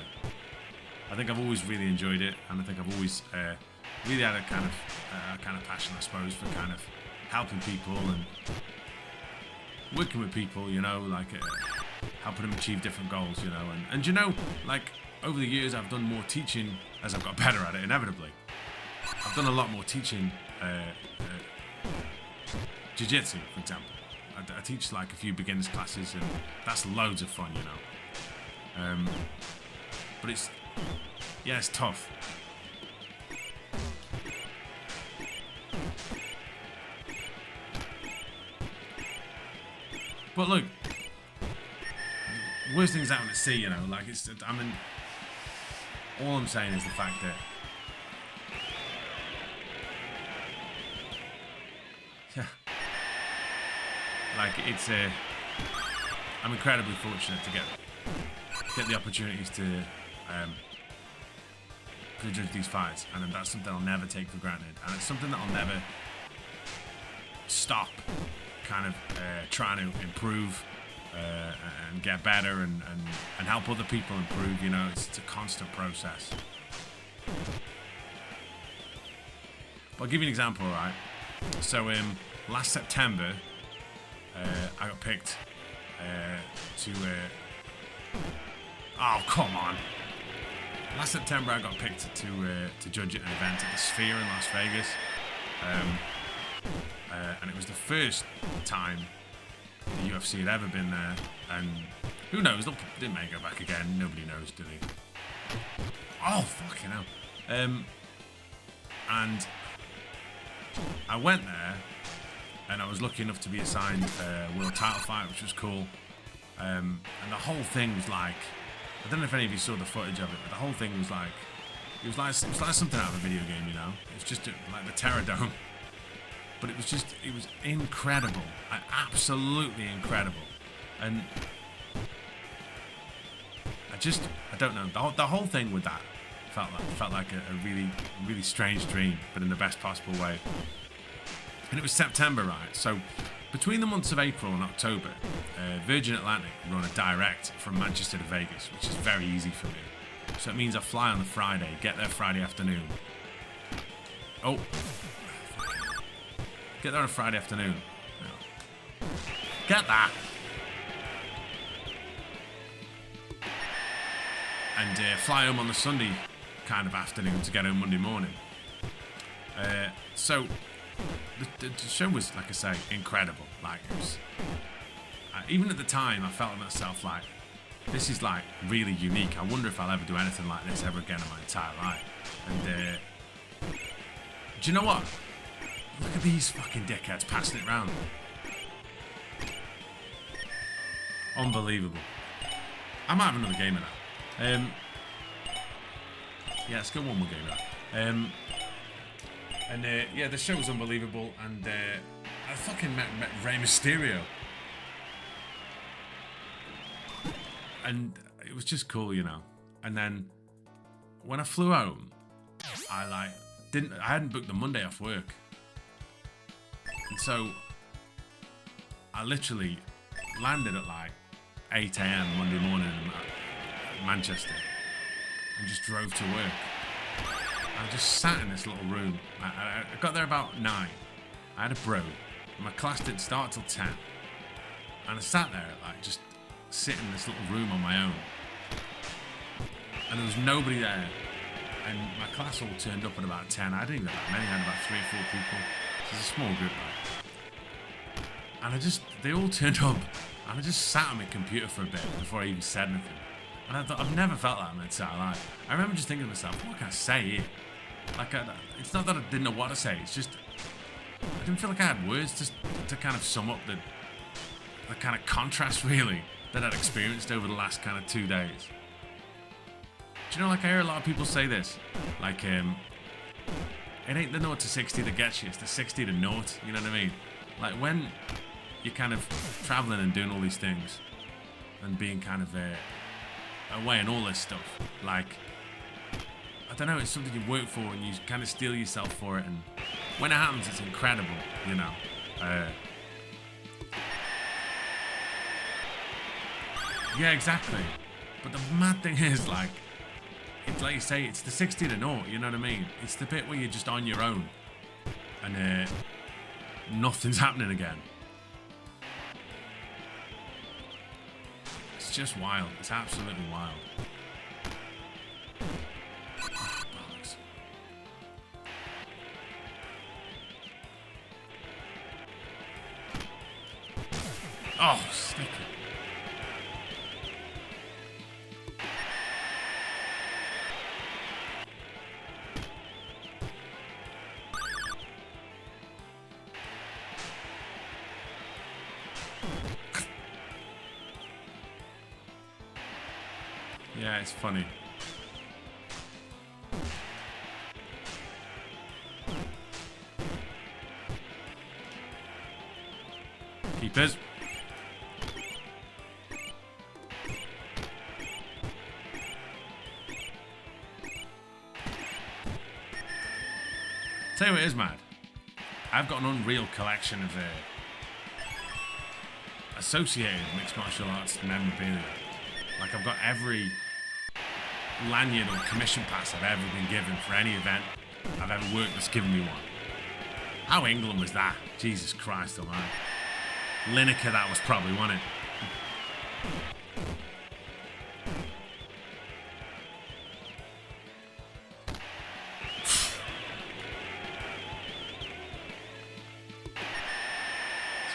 I think I've always really enjoyed it, and I think I've always really had a kind of passion, I suppose, for kind of helping people and working with people, you know, like helping them achieve different goals, you know. And you know, like over the years, I've done more teaching as I've got better at it. Inevitably, I've done a lot more teaching jiu-jitsu, for example. I teach like a few beginners classes, and that's loads of fun, you know. But it's tough. But look, worst things happen at sea, you know. Like all I'm saying is the fact that like I'm incredibly fortunate to get the opportunities to judge these fights, and that's something I'll never take for granted, and it's something that I'll never stop kind of trying to improve and get better and help other people improve. You know, it's a constant process. But I'll give you an example, right? So last September I got picked to oh, come on. Last September I got picked to judge at an event at the Sphere in Las Vegas, and it was the first time the UFC had ever been there, and who knows, they may go back again, nobody knows, do they? Oh, fucking hell. And I went there, and I was lucky enough to be assigned a world title fight, which was cool. And the whole thing was like, I don't know if any of you saw the footage of it, but the whole thing was like, it was like something out of a video game, you know? It was just like the Terror Dome. But it was incredible. Absolutely incredible. And I don't know, the whole thing with that felt like a really, really strange dream, but in the best possible way. And it was September, right? So between the months of April and October, Virgin Atlantic run a direct from Manchester to Vegas, which is very easy for me. So it means I fly on the Friday, get there Friday afternoon. Oh. Get there on a Friday afternoon. Get that. And fly home on the Sunday kind of afternoon to get home Monday morning. So the show was, like I say, incredible. Like, it was, even at the time, I felt to myself like, this is like really unique. I wonder if I'll ever do anything like this ever again in my entire life. And do you know what? Look at these fucking dickheads passing it round. Unbelievable. I might have another game of that. Yeah, let's go one more game of that. Yeah, the show was unbelievable, and I fucking met Rey Mysterio. And it was just cool, you know. And then when I flew home, I hadn't booked the Monday off work. And so I literally landed at like 8 AM Monday morning in Manchester and just drove to work. I just sat in this little room. I got there about 9. I had a brew. My class didn't start till 10. And I sat there like just sitting in this little room on my own. And there was nobody there. And my class all turned up at about 10. I didn't even have that many. I had about 3 or 4 people. So it's a small group, right? And they all turned up. And I just sat on my computer for a bit before I even said anything. And I thought, I've never felt that in my entire life. I remember just thinking to myself, what can I say here? Like, it's not that I didn't know what to say. It's just, I didn't feel like I had words to kind of sum up the kind of contrast, really, that I'd experienced over the last kind of 2 days. Do you know, like, I hear a lot of people say this. Like, it ain't the 0 to 60 that gets you. It's the 60 to 0. You know what I mean? Like, when you're kind of traveling and doing all these things and being kind of away and all this stuff, like, I don't know, it's something you work for and you kind of steel yourself for it, and when it happens it's incredible, you know. Yeah, exactly. But the mad thing is, like, it's like you say, it's the 60 to 0, you know what I mean? It's the bit where you're just on your own and nothing's happening again. It's just wild. It's absolutely wild. Oh, bollocks. Oh, stick it. Yeah, it's funny. Keepers. Tell you what is mad. I've got an unreal collection of associated mixed martial arts memorabilia. Like, I've got every lanyard or commission pass I've ever been given for any event I've ever worked that's given me one. How England was that? Jesus Christ almighty. Lineker that was probably, wasn't it?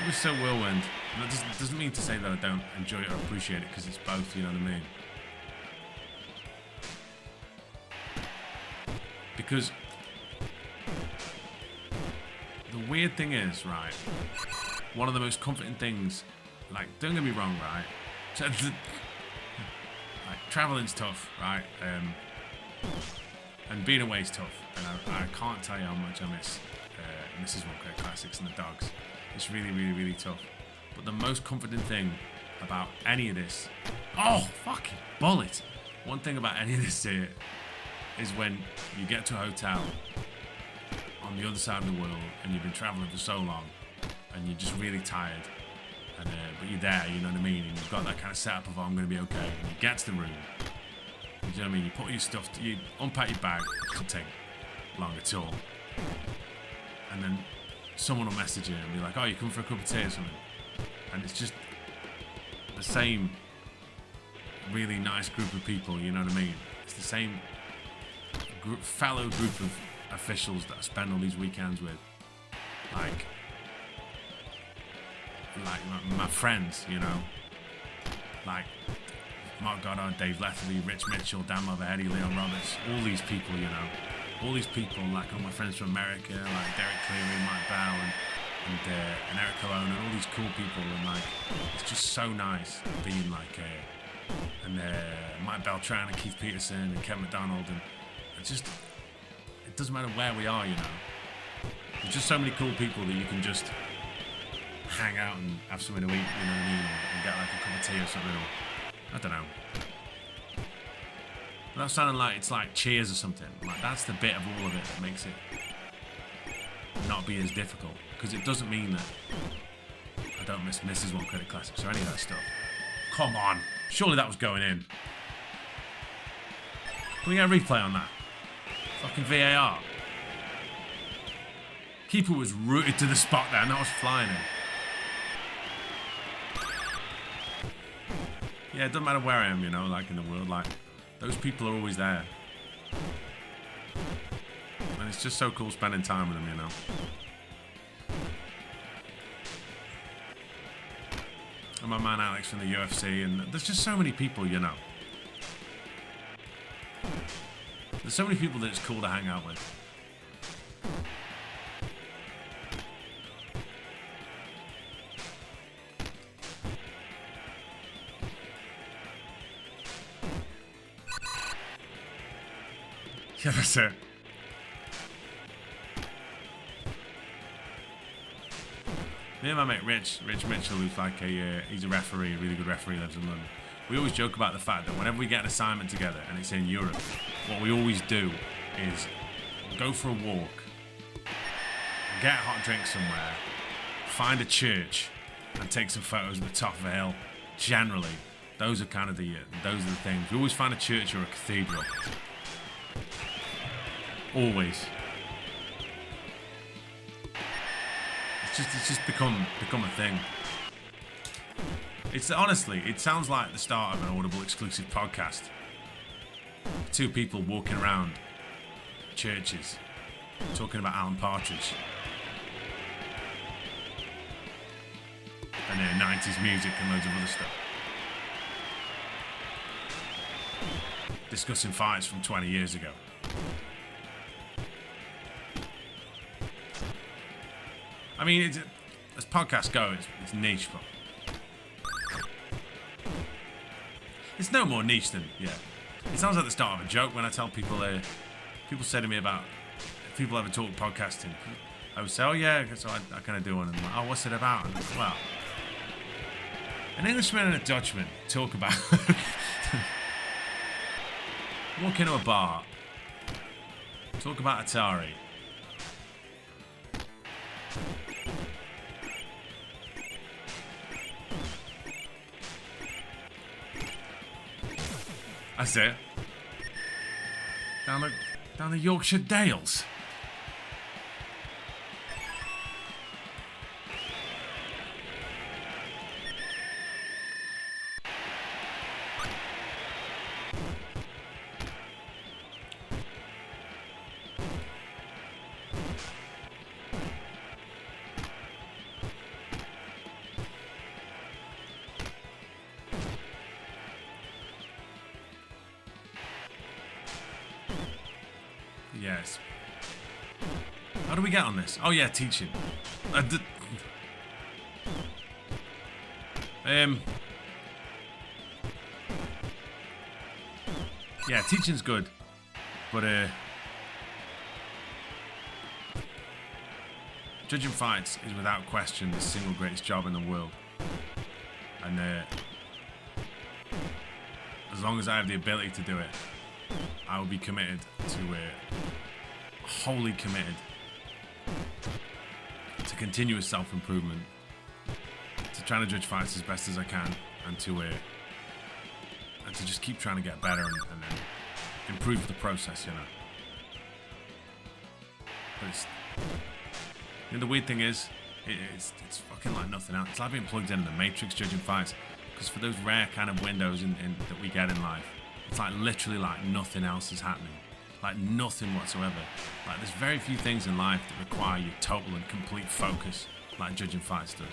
It was so whirlwind. And that doesn't mean to say that I don't enjoy it or appreciate it, because it's both, you know what I mean? Because the weird thing is, right, one of the most comforting things, like, don't get me wrong, right, like, traveling's tough, right, and being away is tough, and I can't tell you how much I miss Mrs. One Great Classics and the dogs. It's really, really, really tough. But the most comforting thing about any of this, oh, fucking bullet. One thing about any of this here is when you get to a hotel on the other side of the world and you've been traveling for so long and you're just really tired, and but you're there, you know what I mean, and you've got that kind of setup of, oh, I'm going to be okay, and you get to the room, you know what I mean, you put your stuff, you unpack your bag, it doesn't take long at all, and then someone will message you and be like, oh, you come for a cup of tea or something, and it's just the same really nice group of people, you know what I mean, it's the same fellow group of officials that I spend all these weekends with, like my friends, you know, like Mark Goddard, Dave Letherby, Rich Mitchell, Dan Mulvaney, Leon Roberts, all these people, you know. All these people, like all my friends from America, like Derek Cleary, Mike Bow, and Eric Colon, and all these cool people, and like, it's just so nice being like, and Mike Beltran and Keith Peterson and Kevin McDonald, and it's just, it doesn't matter where we are, you know. There's just so many cool people that you can just hang out and have something to eat, you know what I mean, and get like a cup of tea or something, or I don't know. Without sounding like it's like Cheers or something. Like that's the bit of all of it that makes it not be as difficult. Because it doesn't mean that I don't miss Mrs. One Credit Classics or any of that stuff. Come on. Surely that was going in. Can we get a replay on that? Fucking VAR. Keeper was rooted to the spot there and that was flying in. Yeah, it doesn't matter where I am, you know, like in the world, like those people are always there. And it's just so cool spending time with them, you know. And my man Alex from the UFC, and there's just so many people, you know. There's so many people that it's cool to hang out with. Yeah, that's it. Me and my mate Rich Mitchell, who's like he's a referee, a really good referee, lives in London. We always joke about the fact that whenever we get an assignment together and it's in Europe, what we always do is go for a walk, get a hot drink somewhere, find a church, and take some photos at the top of a hill. Generally, those are kind of the things. We always find a church or a cathedral. Always. It's just become a thing. It's honestly, it sounds like the start of an Audible exclusive podcast. Two people walking around churches, talking about Alan Partridge and 90s music and loads of other stuff. Discussing fights from 20 years ago. I mean, as podcasts go, it's niche, but it's no more niche than, yeah. It sounds like the start of a joke when I tell people, people say to me about, if people ever talk podcasting, I would say, oh yeah, so I kind of do one, and I'm like, oh, what's it about? And I'm like, well, an Englishman and a Dutchman talk about, walk into a bar, talk about Atari, that's it. Down the Yorkshire Dales. Yes. How do we get on this? Oh yeah, teaching. Yeah, teaching's good, but judging fights is without question the single greatest job in the world, and as long as I have the ability to do it, I will be committed to wholly committed to continuous self-improvement, to trying to judge fights as best as I can, and to just keep trying to get better and improve the process, you know. But it's, you know, the weird thing is, it's fucking like nothing else. It's like being plugged into the Matrix judging fights, because for those rare kind of windows that we get in life, it's like literally like nothing else is happening. Like nothing whatsoever. Like there's very few things in life that require your total and complete focus like judging fights does.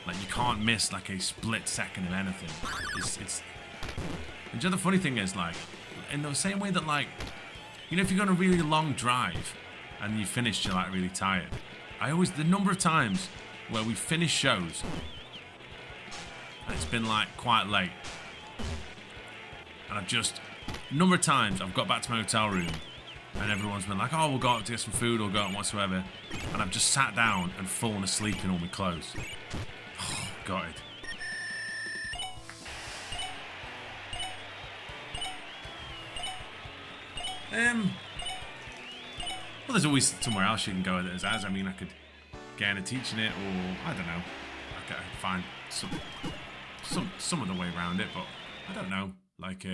Like you can't miss like a split second of anything. And the other funny thing is, like, in the same way that, like, you know, if you're on a really long drive and you finish, you're like really tired. The number of times where we finish shows and it's been like quite late, and a number of times I've got back to my hotel room and everyone's been like, oh, we'll go out to get some food or go out whatsoever, and I've just sat down and fallen asleep in all my clothes. Oh, got it. Well, there's always somewhere else you can go with it as. I mean, I could get into teaching it, or I don't know. I could find some other way around it, but I don't know. Like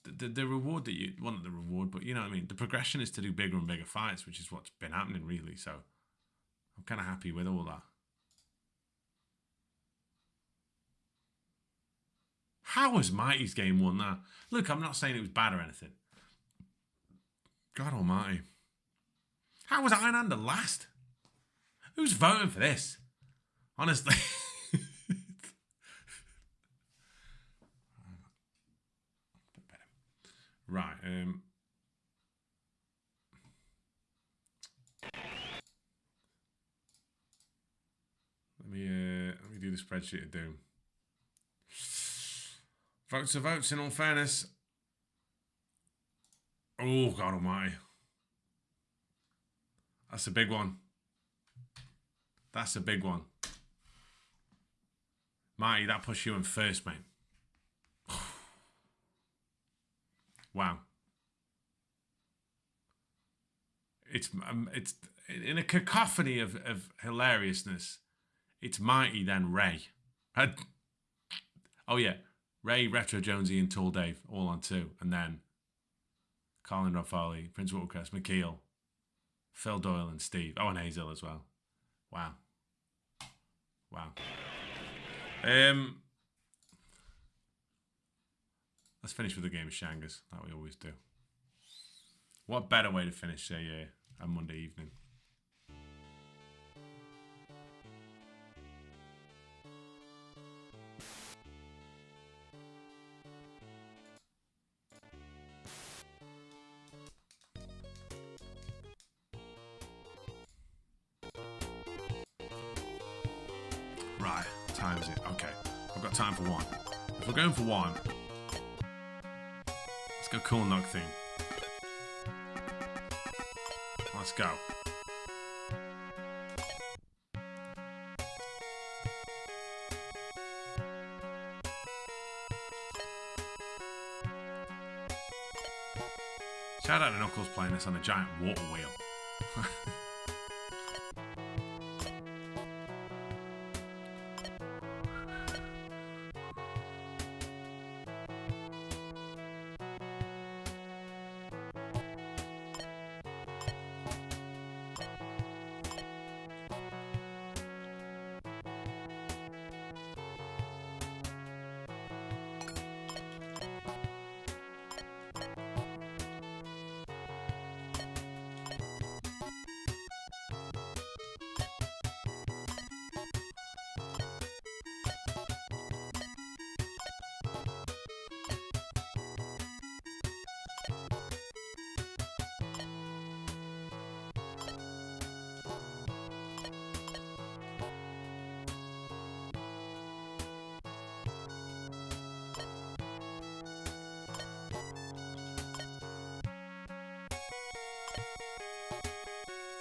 the reward that you not the reward, but you know what I mean. The progression is to do bigger and bigger fights, which is what's been happening really. So I'm kind of happy with all that. How was Mighty's game won that? Look, I'm not saying it was bad or anything. God almighty. How was Einhander last? Who's voting for this? Honestly. Right. Let me do the spreadsheet of doom. Votes are votes, in all fairness. Oh, God almighty. That's a big one. That's a big one. Mighty, that puts you in first, mate. Wow. It's in a cacophony of hilariousness. It's Mighty, then Ray. Oh, yeah. Ray, Retro Jonesy, and Tall Dave, all on 2. And then Colin Rob Foley, Prince Watercrest, McKeel, Phil Doyle, and Steve. Oh, and Hazel as well. Wow. Wow. Let's finish with a game of Shangas, like we always do. What better way to finish a Monday evening? Right, time is it? Okay, I've got time for one. If we're going for one, let's go Cool Knock theme. Let's go. Shout out to Knuckles playing this on a giant water wheel.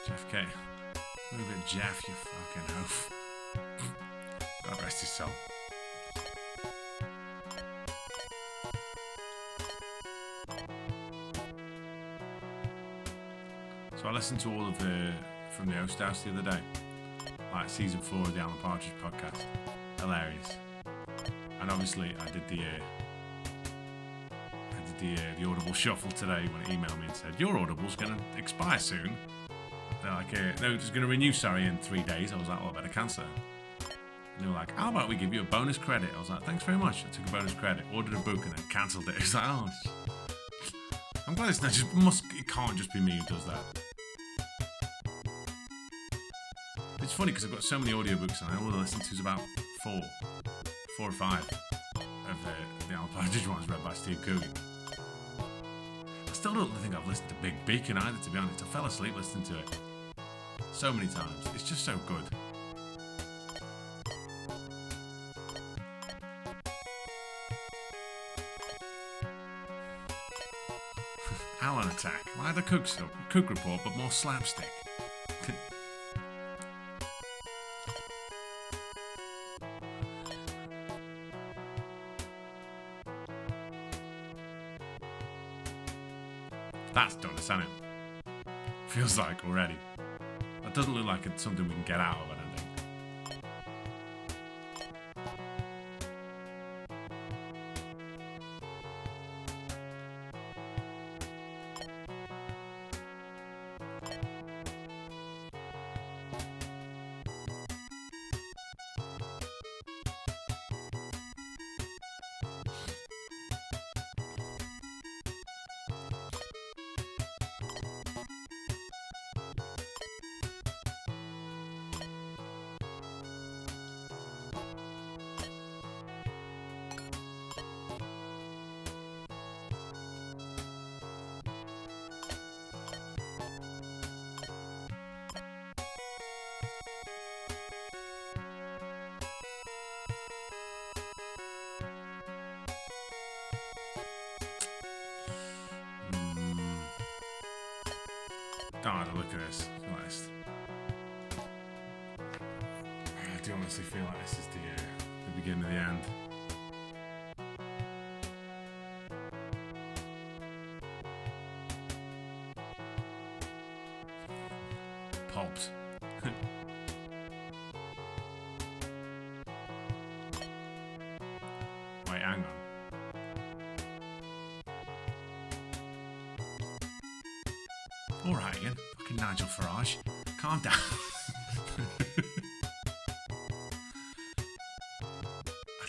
Jeff K. Move it, Jeff, you fucking oaf. God rest his soul. So I listened to all of the From the Host House the other day, like season 4 of the Alan Partridge podcast. Hilarious. And obviously I did the Audible shuffle today when it emailed me and said your Audible's going to expire soon. They're like, no, it's going to renew, sorry, in 3 days. I was like, well, I better cancel it. And they were like, how about we give you a bonus credit? I was like, thanks very much. I took a bonus credit, ordered a book, and then cancelled it. It was like, oh, I'm glad it's not it can't just be me who does that. It's funny because I've got so many audiobooks and all I listen to is about 4 or 5. the Alan Partridge ones read by Steve Coogan. I still don't think I've listened to Big Beacon either, to be honest. I fell asleep listening to it so many times. It's just so good. Alan Attack. Like the Cook Report, but more slapstick. That's done, isn't it? Feels like already. That doesn't look like it's something we can get out of, I don't think. Oh, look at this. I do honestly feel like this is the beginning of the end. Pops. Wait, hang on. Alright, Ian. Fucking Nigel Farage. Calm down. I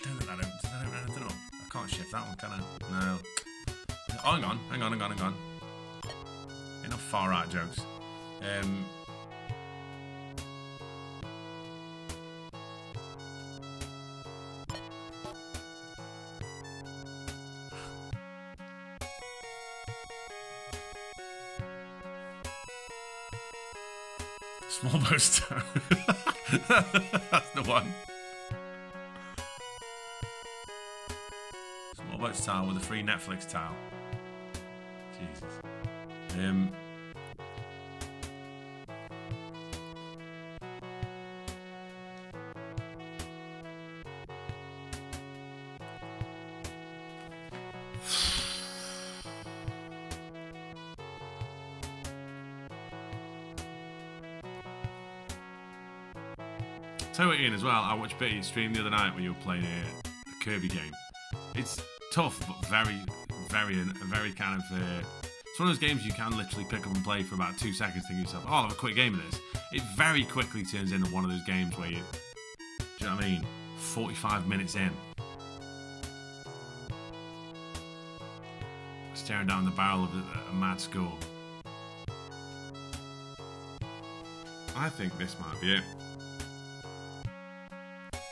don't think that opens. Does that open anything up? I can't shift that one, can I? No. Oh, hang on. Enough far right jokes. Small boats tower. That's the one. Small boats tower with a free Netflix tile. Jesus. Tell you what, Ian, as well, I watched a bit of your stream the other night when you were playing a Kirby game. It's tough, but very kind of... it's one of those games you can literally pick up and play for about 2 seconds, thinking to yourself, oh, I'll have a quick game of this. It very quickly turns into one of those games where you... Do you know what I mean? 45 minutes in. Staring down the barrel of a mad score. I think this might be it.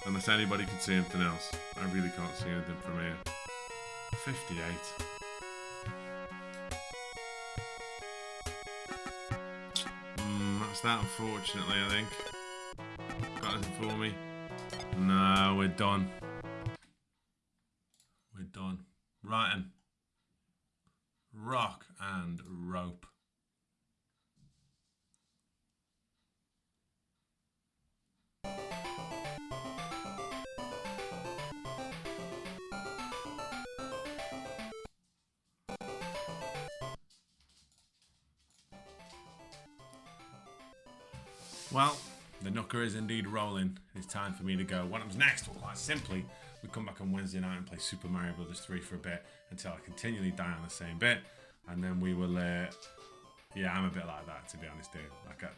Unless anybody can see anything else. I really can't see anything from here. 58. That's that, unfortunately, I think. Got anything for me? No, we're done. We're done. Writing. Rock and rope. Well, the Nooker is indeed rolling. It's time for me to go. What happens next? Well, quite simply, we come back on Wednesday night and play Super Mario Bros. 3 for a bit until I continually die on the same bit. And then we will, yeah, I'm a bit like that, to be honest, dude. Like, the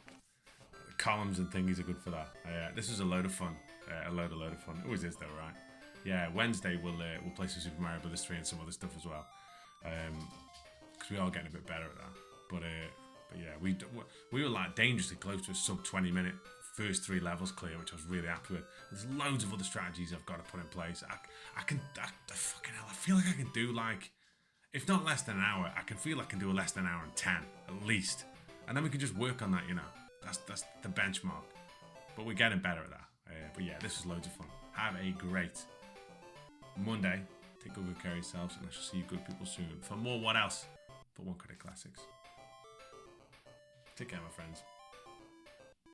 columns and thingies are good for that. This was a load of fun. A load of fun. It always is, though, right? Yeah, Wednesday we'll play some Super Mario Bros. 3 and some other stuff as well. Because we are getting a bit better at that. But yeah, we were like dangerously close to a sub 20 minute first 3 levels clear, which I was really happy with. There's loads of other strategies I've got to put in place. I fucking hell, I feel like I can do like, if not less than an hour, I can feel I can do less than an hour and 10 at least, and then we can just work on that. You know, that's the benchmark. But we're getting better at that. But yeah, this was loads of fun. Have a great Monday. Take good care of yourselves, and I shall see you good people soon for more. What else? But One Credit Classics. Take care, my friends.